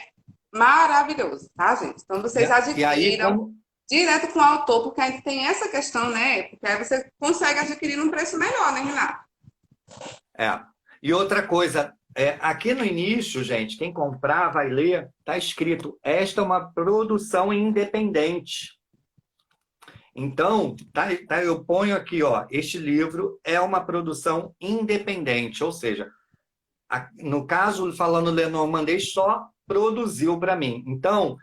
maravilhoso, tá, gente? Então vocês E aí, adquiram como... direto com o autor, porque ainda tem essa questão, né? Porque aí você consegue adquirir num preço melhor, né, Renato? É. E outra coisa, aqui no início, gente, quem comprar vai ler, está escrito, esta é uma produção independente. Então, eu ponho aqui, ó, este livro é uma produção independente, ou seja, no caso, falando Lenormand, só produziu para mim. Então,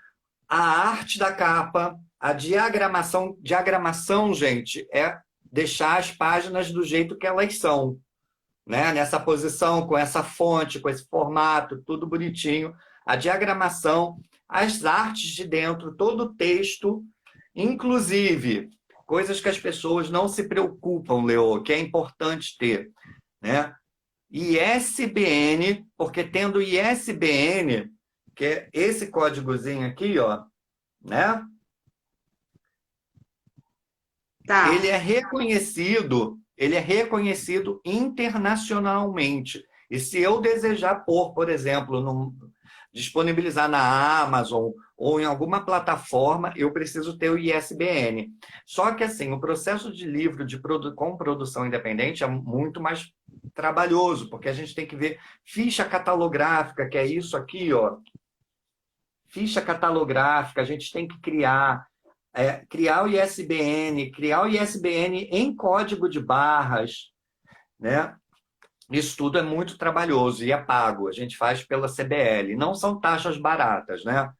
a arte da capa, a diagramação, gente, é deixar as páginas do jeito que elas são, né? Nessa posição, com essa fonte, com esse formato, tudo bonitinho. A diagramação, as artes de dentro, todo o texto, inclusive coisas que as pessoas não se preocupam, Leo, que é importante ter, né? ISBN, porque tendo ISBN, que é esse códigozinho aqui, ó, né? Tá. Ele é reconhecido internacionalmente. E se eu desejar pôr, por exemplo, disponibilizar na Amazon ou em alguma plataforma, eu preciso ter o ISBN. Só que, assim, o processo de livro com produção independente é muito mais trabalhoso, porque a gente tem que ver ficha catalográfica, que é isso aqui, ó. Ficha catalográfica, a gente tem que criar o ISBN em código de barras, né? Isso tudo é muito trabalhoso e é pago. A gente faz pela CBL. Não são taxas baratas, né?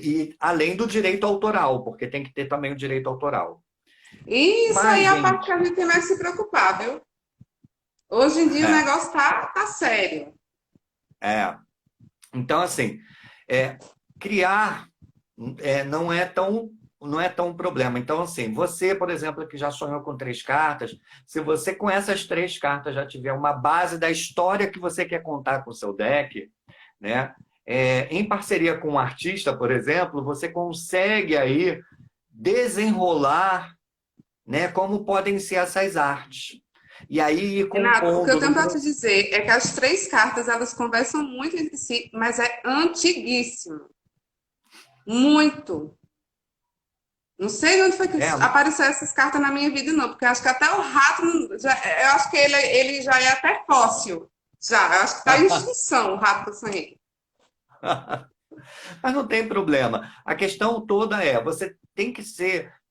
E além do direito autoral, porque tem que ter também o direito autoral. Isso Mas, aí é a gente, parte que a gente tem mais que se preocupar, viu? Hoje em dia o negócio tá sério. Então, assim, criar não é tão problema. Então, assim, você, por exemplo, que já sonhou com 3 cartas, se você com essas 3 cartas já tiver uma base da história que você quer contar com o seu deck, né? Em parceria com um artista, por exemplo, você consegue aí desenrolar, né, como podem ser essas artes. E aí ir Renato, o que eu compondo tenho para te dizer é que as 3 cartas elas conversam muito entre si, mas é antiguíssimo. Muito. Não sei onde foi que apareceu essas cartas na minha vida, não, porque eu acho que até o rato, eu acho que ele já é até fóssil. Já, eu acho que está em extinção o rato que eu sonhei. Mas não tem problema. A questão toda você tem que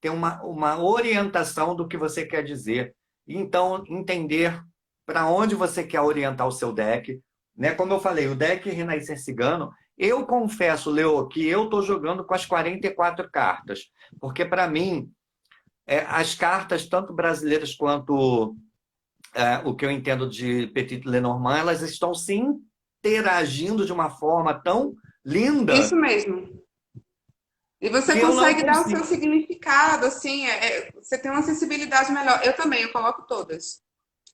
ter uma orientação do que você quer dizer. Então, entender para onde você quer orientar o seu deck. Né? Como eu falei, o deck Renascer Cigano, eu confesso, Leo, que eu estou jogando com as 44 cartas. Porque, para mim, as cartas, tanto brasileiras quanto o que eu entendo de Petit Lenormand, elas estão se interagindo de uma forma tão linda. Isso mesmo. E você consegue dar o seu significado, assim, você tem uma sensibilidade melhor. Eu também, eu coloco todas.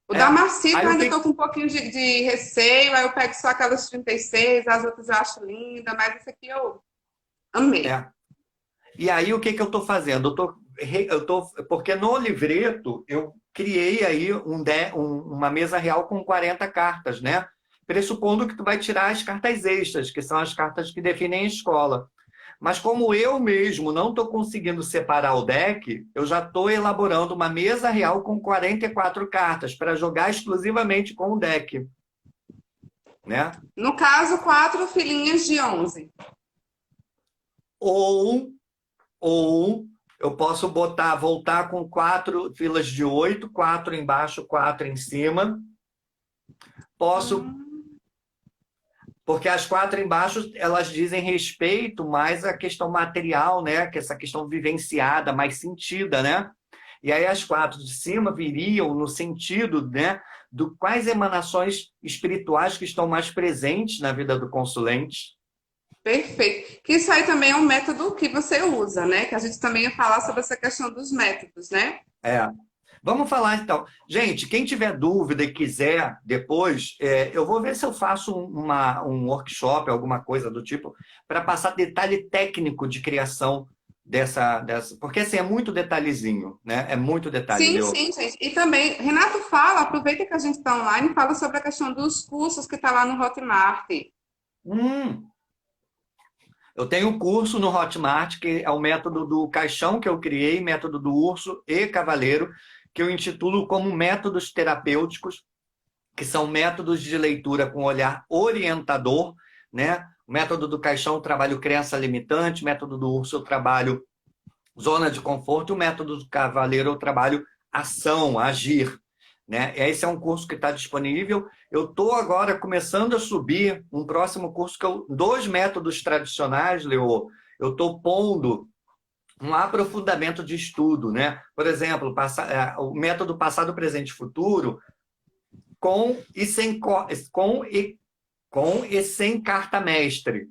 O da Marcita eu ainda estou com um pouquinho de receio, aí eu pego só aquelas 36, as outras eu acho linda, mas esse aqui eu amei. E aí o que eu estou fazendo? Porque no livreto eu criei aí uma mesa real com 40 cartas, né? Pressupondo que tu vai tirar as cartas extras, que são as cartas que definem a escola. Mas como eu mesmo não estou conseguindo separar o deck, eu já estou elaborando uma mesa real com 44 cartas para jogar exclusivamente com o deck. Né? No caso, 4 filinhas de 11. Ou eu posso voltar com 4 filas de 8, 4 embaixo, 4 em cima. Posso... Porque as 4 embaixo, elas dizem respeito mais à questão material, né? Que essa questão vivenciada, mais sentida, né? E aí as 4 de cima viriam no sentido, né? Do quais emanações espirituais que estão mais presentes na vida do consulente. Perfeito. Que isso aí também é um método que você usa, né? Que a gente também ia falar sobre essa questão dos métodos, né? Vamos falar então. Gente, quem tiver dúvida e quiser depois, eu vou ver se eu faço um workshop, alguma coisa do tipo, para passar detalhe técnico de criação Porque assim, é muito detalhezinho, né? É muito detalhe, Sim, Leo. sim, gente. E também, Renato, fala, aproveita que a gente está online, fala sobre a questão dos cursos que está lá no Hotmart. Hum, eu tenho um curso no Hotmart, que é o método do caixão que eu criei, método do urso e cavaleiro, que eu intitulo como métodos terapêuticos, que são métodos de leitura com olhar orientador, né? O método do caixão eu trabalho crença limitante, método do urso eu trabalho zona de conforto, e o método do cavaleiro eu trabalho ação, agir. Né? Esse é um curso que está disponível. Eu estou agora começando a subir um próximo curso, que é dois métodos tradicionais, Leo. Eu estou pondo um aprofundamento de estudo. Né? Por exemplo, o método passado, presente e futuro, com e sem, com e sem carta mestre.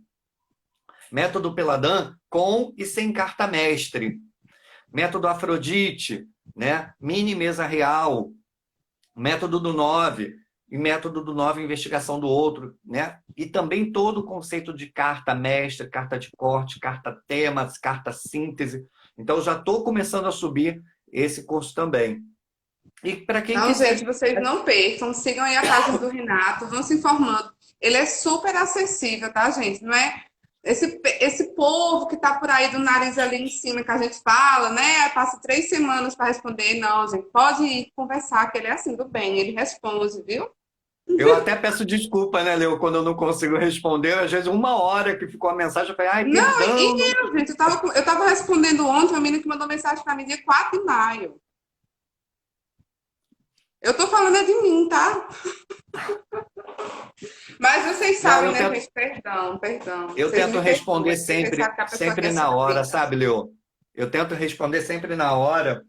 Método Peladan, com e sem carta mestre. Método Afrodite, né? Mini mesa real. Método do 9, e método do 9, investigação do outro, né? E também todo o conceito de carta mestre, carta de corte, carta temas, carta síntese. Então, já estou começando a subir esse curso também. E para quem Então, quiser. gente, vocês não percam, sigam aí a página do Renato, vão se informando. Ele é super acessível, tá, gente? Não é esse povo que tá por aí do nariz ali em cima que a gente fala, né? Passa 3 semanas para responder. Não, gente, pode ir conversar, que ele é assim do bem, ele responde, viu? Eu até peço desculpa, né, Leo, quando eu não consigo responder. Às vezes, 1 hora que ficou a mensagem, eu falei, ai, Não, perdão. e eu, gente, eu tava respondendo ontem uma menina que mandou mensagem para mim dia 4 de maio. Eu tô falando é de mim, tá? Mas vocês Não, sabem, né, gente? Perdão, perdão. eu Vocês tento me perdoem, responder porque vocês sempre, sabem que a pessoa sempre quer na hora, saber. sabe, Leo? Eu tento responder sempre na hora,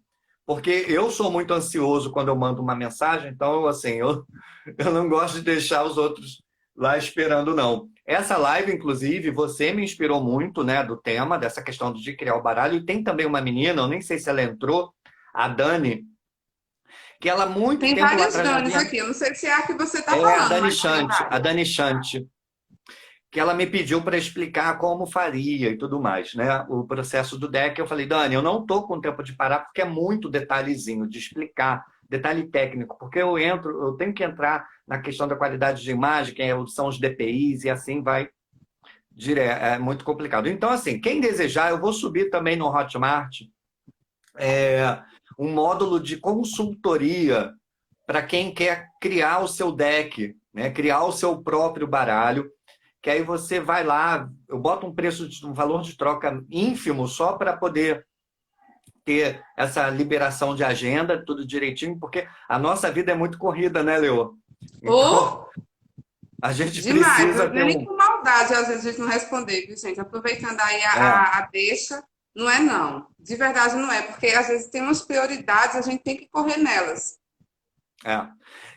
porque eu sou muito ansioso quando eu mando uma mensagem, então, assim, eu não gosto de deixar os outros lá esperando, não. Essa live, inclusive, você me inspirou muito, né, do tema, dessa questão de criar o baralho, e tem também uma menina, eu nem sei se ela entrou, a Dani, que ela há muito Tem tempo lá várias atrás já Danis vinha... aqui. Eu não sei se é a que você está É falando, mas tem A várias. Dani Chante, que ela me pediu para explicar como faria e tudo mais, né? O processo do deck. Eu falei, Dani, eu não estou com tempo de parar porque é muito detalhezinho de explicar, detalhe técnico, porque eu tenho que entrar na questão da qualidade de imagem, são os DPIs e assim vai direto. É muito complicado. Então, assim, quem desejar, eu vou subir também no Hotmart um módulo de consultoria para quem quer criar o seu deck, né? Criar o seu próprio baralho, que aí você vai lá, eu boto um valor de troca ínfimo só para poder ter essa liberação de agenda, tudo direitinho, porque a nossa vida é muito corrida, né, Leo? Então, Ou, a gente demais, precisa não ter é nem um... com maldade, às vezes a gente não responder, viu, gente? Aproveitando aí É, a deixa, não é não. De verdade não é, porque às vezes tem umas prioridades, a gente tem que correr nelas. é.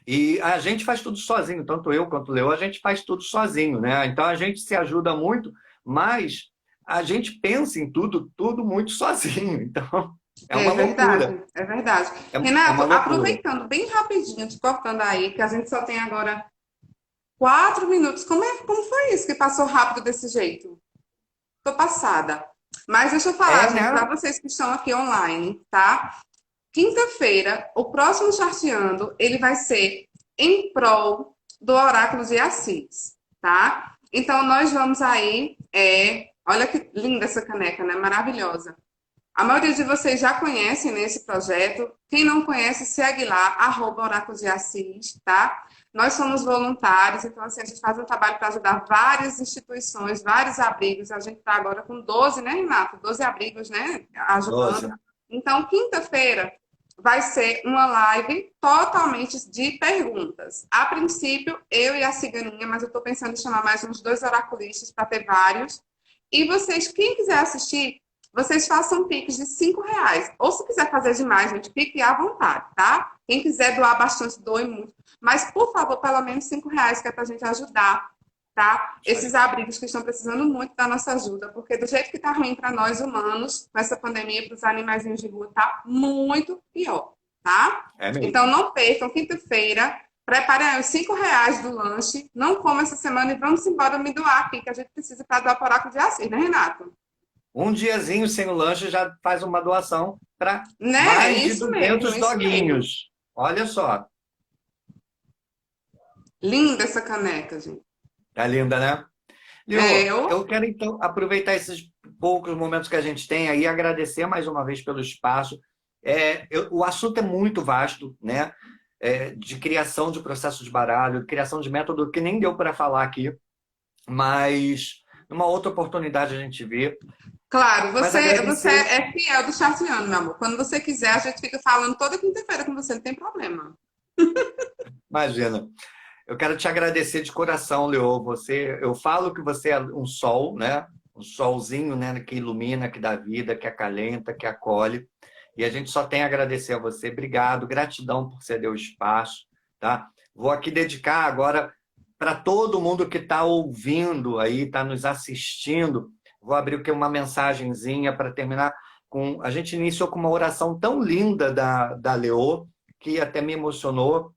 E a gente faz tudo sozinho, tanto eu quanto o Leo, a gente faz tudo sozinho, né? Então a gente se ajuda muito, mas a gente pensa em tudo muito sozinho. Então, é É uma loucura. verdade, é verdade. É Renato, uma loucura. aproveitando bem rapidinho, te cortando aí, que a gente só tem agora 4 minutos. Como foi isso que passou rápido desse jeito? Tô passada. Mas deixa eu falar, É, gente, para né? vocês que estão aqui online, tá? Quinta-feira, o próximo Charteando, ele vai ser em prol do Oráculo de Assis, tá? Então, nós vamos aí, olha que linda essa caneca, né? Maravilhosa. A maioria de vocês já conhecem, né, esse projeto. Quem não conhece, segue lá, @Oráculo de Assis, tá? Nós somos voluntários, então assim, a gente faz um trabalho para ajudar várias instituições, vários abrigos. A gente está agora com 12, né, Renato? 12 abrigos, né? Ajudando. 12. Então, quinta-feira vai ser uma live totalmente de perguntas. A princípio, eu e a Ciganinha, mas eu estou pensando em chamar mais uns 2 oraculistas para ter vários. E vocês, quem quiser assistir, vocês façam piques de R$ 5. Ou se quiser fazer demais, gente, pique à vontade, tá? Quem quiser doar bastante, doe muito. Mas, por favor, pelo menos R$ 5, que é pra gente ajudar, tá? Esses abrigos que estão precisando muito da nossa ajuda, porque do jeito que tá ruim para nós humanos, com essa pandemia, para os animaizinhos de rua, tá muito pior, tá? É mesmo. Então, não percam, quinta-feira, preparem aí os R$ 5 do lanche, não coma essa semana e vamos embora me doar aqui, que a gente precisa para doar para o Oráculo de Assis, né, Renato? Um diazinho sem o lanche já faz uma doação para Né? mais de Isso mesmo, 200 isso mesmo. doguinhos. Olha só, Linda essa caneca, gente. tá linda, né? É, Leo, eu quero então aproveitar esses poucos momentos que a gente tem aí e agradecer mais uma vez pelo espaço. O assunto é muito vasto, né? De criação de processo de baralho, de criação de método que nem deu para falar aqui, mas numa outra oportunidade a gente vê. claro, Mas você agradecer, é fiel do Chartiano, meu amor. Quando você quiser, a gente fica falando toda quinta-feira com você, não tem problema. imagina. Eu quero te agradecer de coração, Leo. Eu falo que você é um sol, né? Um solzinho, né? Que ilumina, que dá vida, que acalenta, que acolhe. E a gente só tem a agradecer a você. Obrigado, gratidão por ceder o espaço, tá? Vou aqui dedicar agora para todo mundo que está ouvindo aí, está nos assistindo. Vou abrir aqui uma mensagenzinha para terminar com. A gente iniciou com uma oração tão linda da Leo, que até me emocionou.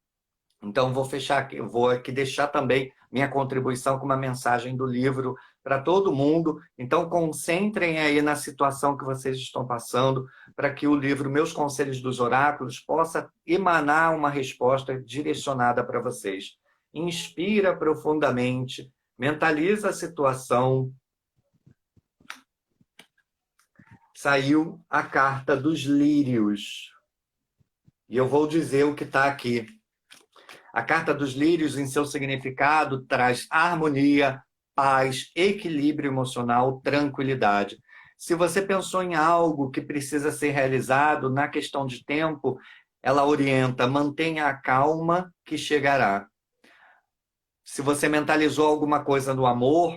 Então, vou fechar aqui, vou aqui deixar também minha contribuição com uma mensagem do livro para todo mundo. Então, concentrem aí na situação que vocês estão passando, para que o livro Meus Conselhos dos Oráculos possa emanar uma resposta direcionada para vocês. Inspira profundamente, mentaliza a situação. Saiu a carta dos lírios. E eu vou dizer o que está aqui. A carta dos lírios, em seu significado, traz harmonia, paz, equilíbrio emocional, tranquilidade. Se você pensou em algo que precisa ser realizado na questão de tempo, ela orienta, mantenha a calma que chegará. Se você mentalizou alguma coisa no amor,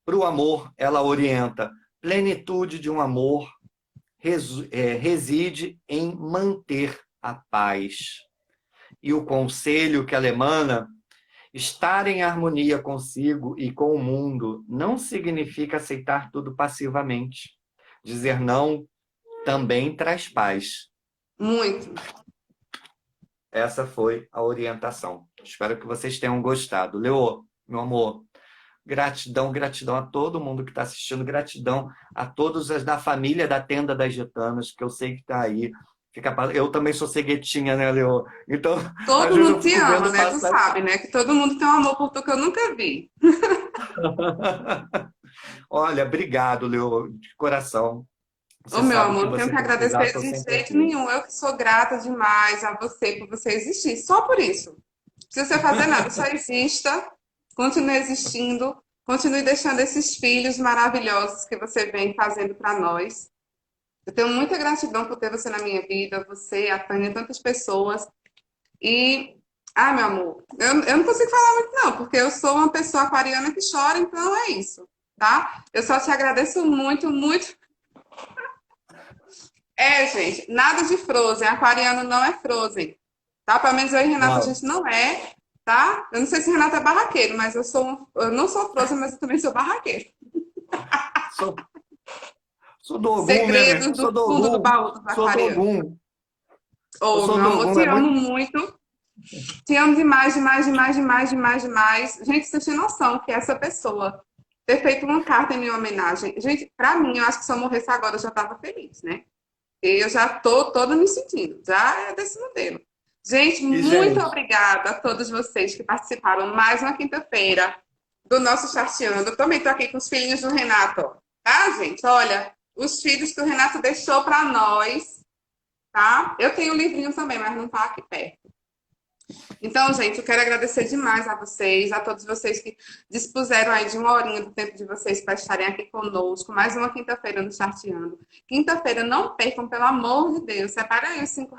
para o amor, ela orienta, plenitude de um amor reside em manter a paz. E o conselho que ela emana, estar em harmonia consigo e com o mundo não significa aceitar tudo passivamente. Dizer não também traz paz. Muito. Essa foi a orientação. Espero que vocês tenham gostado. Leo, meu amor, gratidão, gratidão a todo mundo que está assistindo, gratidão a todos as da família da Tenda das Gitanas, que eu sei que está aí. Eu também sou ceguetinha, né, Leo? Então, às Todo vezes eu mundo te fico ama, vendo né? Tu passar. sabe, né? Que todo mundo tem um amor por tu que eu nunca vi. Olha, obrigado, Leo, de coração. Ô, Você meu sabe amor, que não tenho você que precisar, agradecer estou de sempre jeito aqui. nenhum. Eu que sou grata demais a você por você existir. Só por isso. Não precisa você fazer nada, só exista, continue existindo, continue deixando esses filhos maravilhosos que você vem fazendo para nós. Eu tenho muita gratidão por ter você na minha vida, você, a Tânia, tantas pessoas. E, meu amor, eu não consigo falar muito, não, porque eu sou uma pessoa aquariana que chora, então é isso, tá? Eu só te agradeço muito, muito. Gente, nada de Frozen. Aquariano não é Frozen, tá? Pelo menos eu e Renata a Não, gente não é, tá? Eu não sei se Renata é barraqueiro, mas eu não sou Frozen, mas eu também sou barraqueiro. sou, sou do Ogum, né? Segredos do Sou do fundo do Ogum. baú dos Sou do aquarianos. Ogum. Eu Ô, sou meu do amor, Ogum, te é amo muito. muito. Te amo demais, demais, demais, demais, demais, demais. Gente, você tem noção que essa pessoa ter feito uma carta em minha homenagem. Gente, pra mim, eu acho que se eu morresse agora, eu já tava feliz, né? Eu já tô toda me sentindo. Já é desse modelo. Gente, E, muito gente, obrigada a todos vocês que participaram mais uma quinta-feira do nosso Chateando. Eu também tô aqui com os filhinhos do Renato, ó. Tá, gente? Olha, os filhos que o Renato deixou para nós, tá? Eu tenho um livrinho também, mas não tá aqui perto. Então, gente, eu quero agradecer demais a vocês, a todos vocês que dispuseram aí de uma horinha do tempo de vocês para estarem aqui conosco. Mais uma quinta-feira no Charteando. Quinta-feira, não percam, pelo amor de Deus. Separa aí os R$ 5.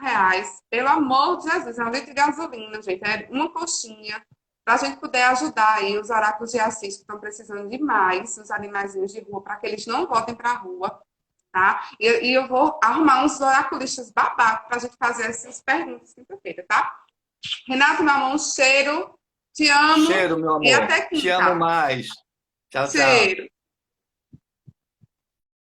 Pelo amor de Jesus, é um litro de gasolina, gente. É uma coxinha para a gente poder ajudar aí os oráculos de Assis que estão precisando demais, os animaizinhos de rua, para que eles não voltem para a rua, tá? E eu vou arrumar uns oraculistas babados para a gente fazer essas perguntas quinta-feira, tá? Renato, meu amor, um cheiro. Te amo cheiro, meu e amor. até Te amo quinta. mais. Tchau, tchau. Cheiro.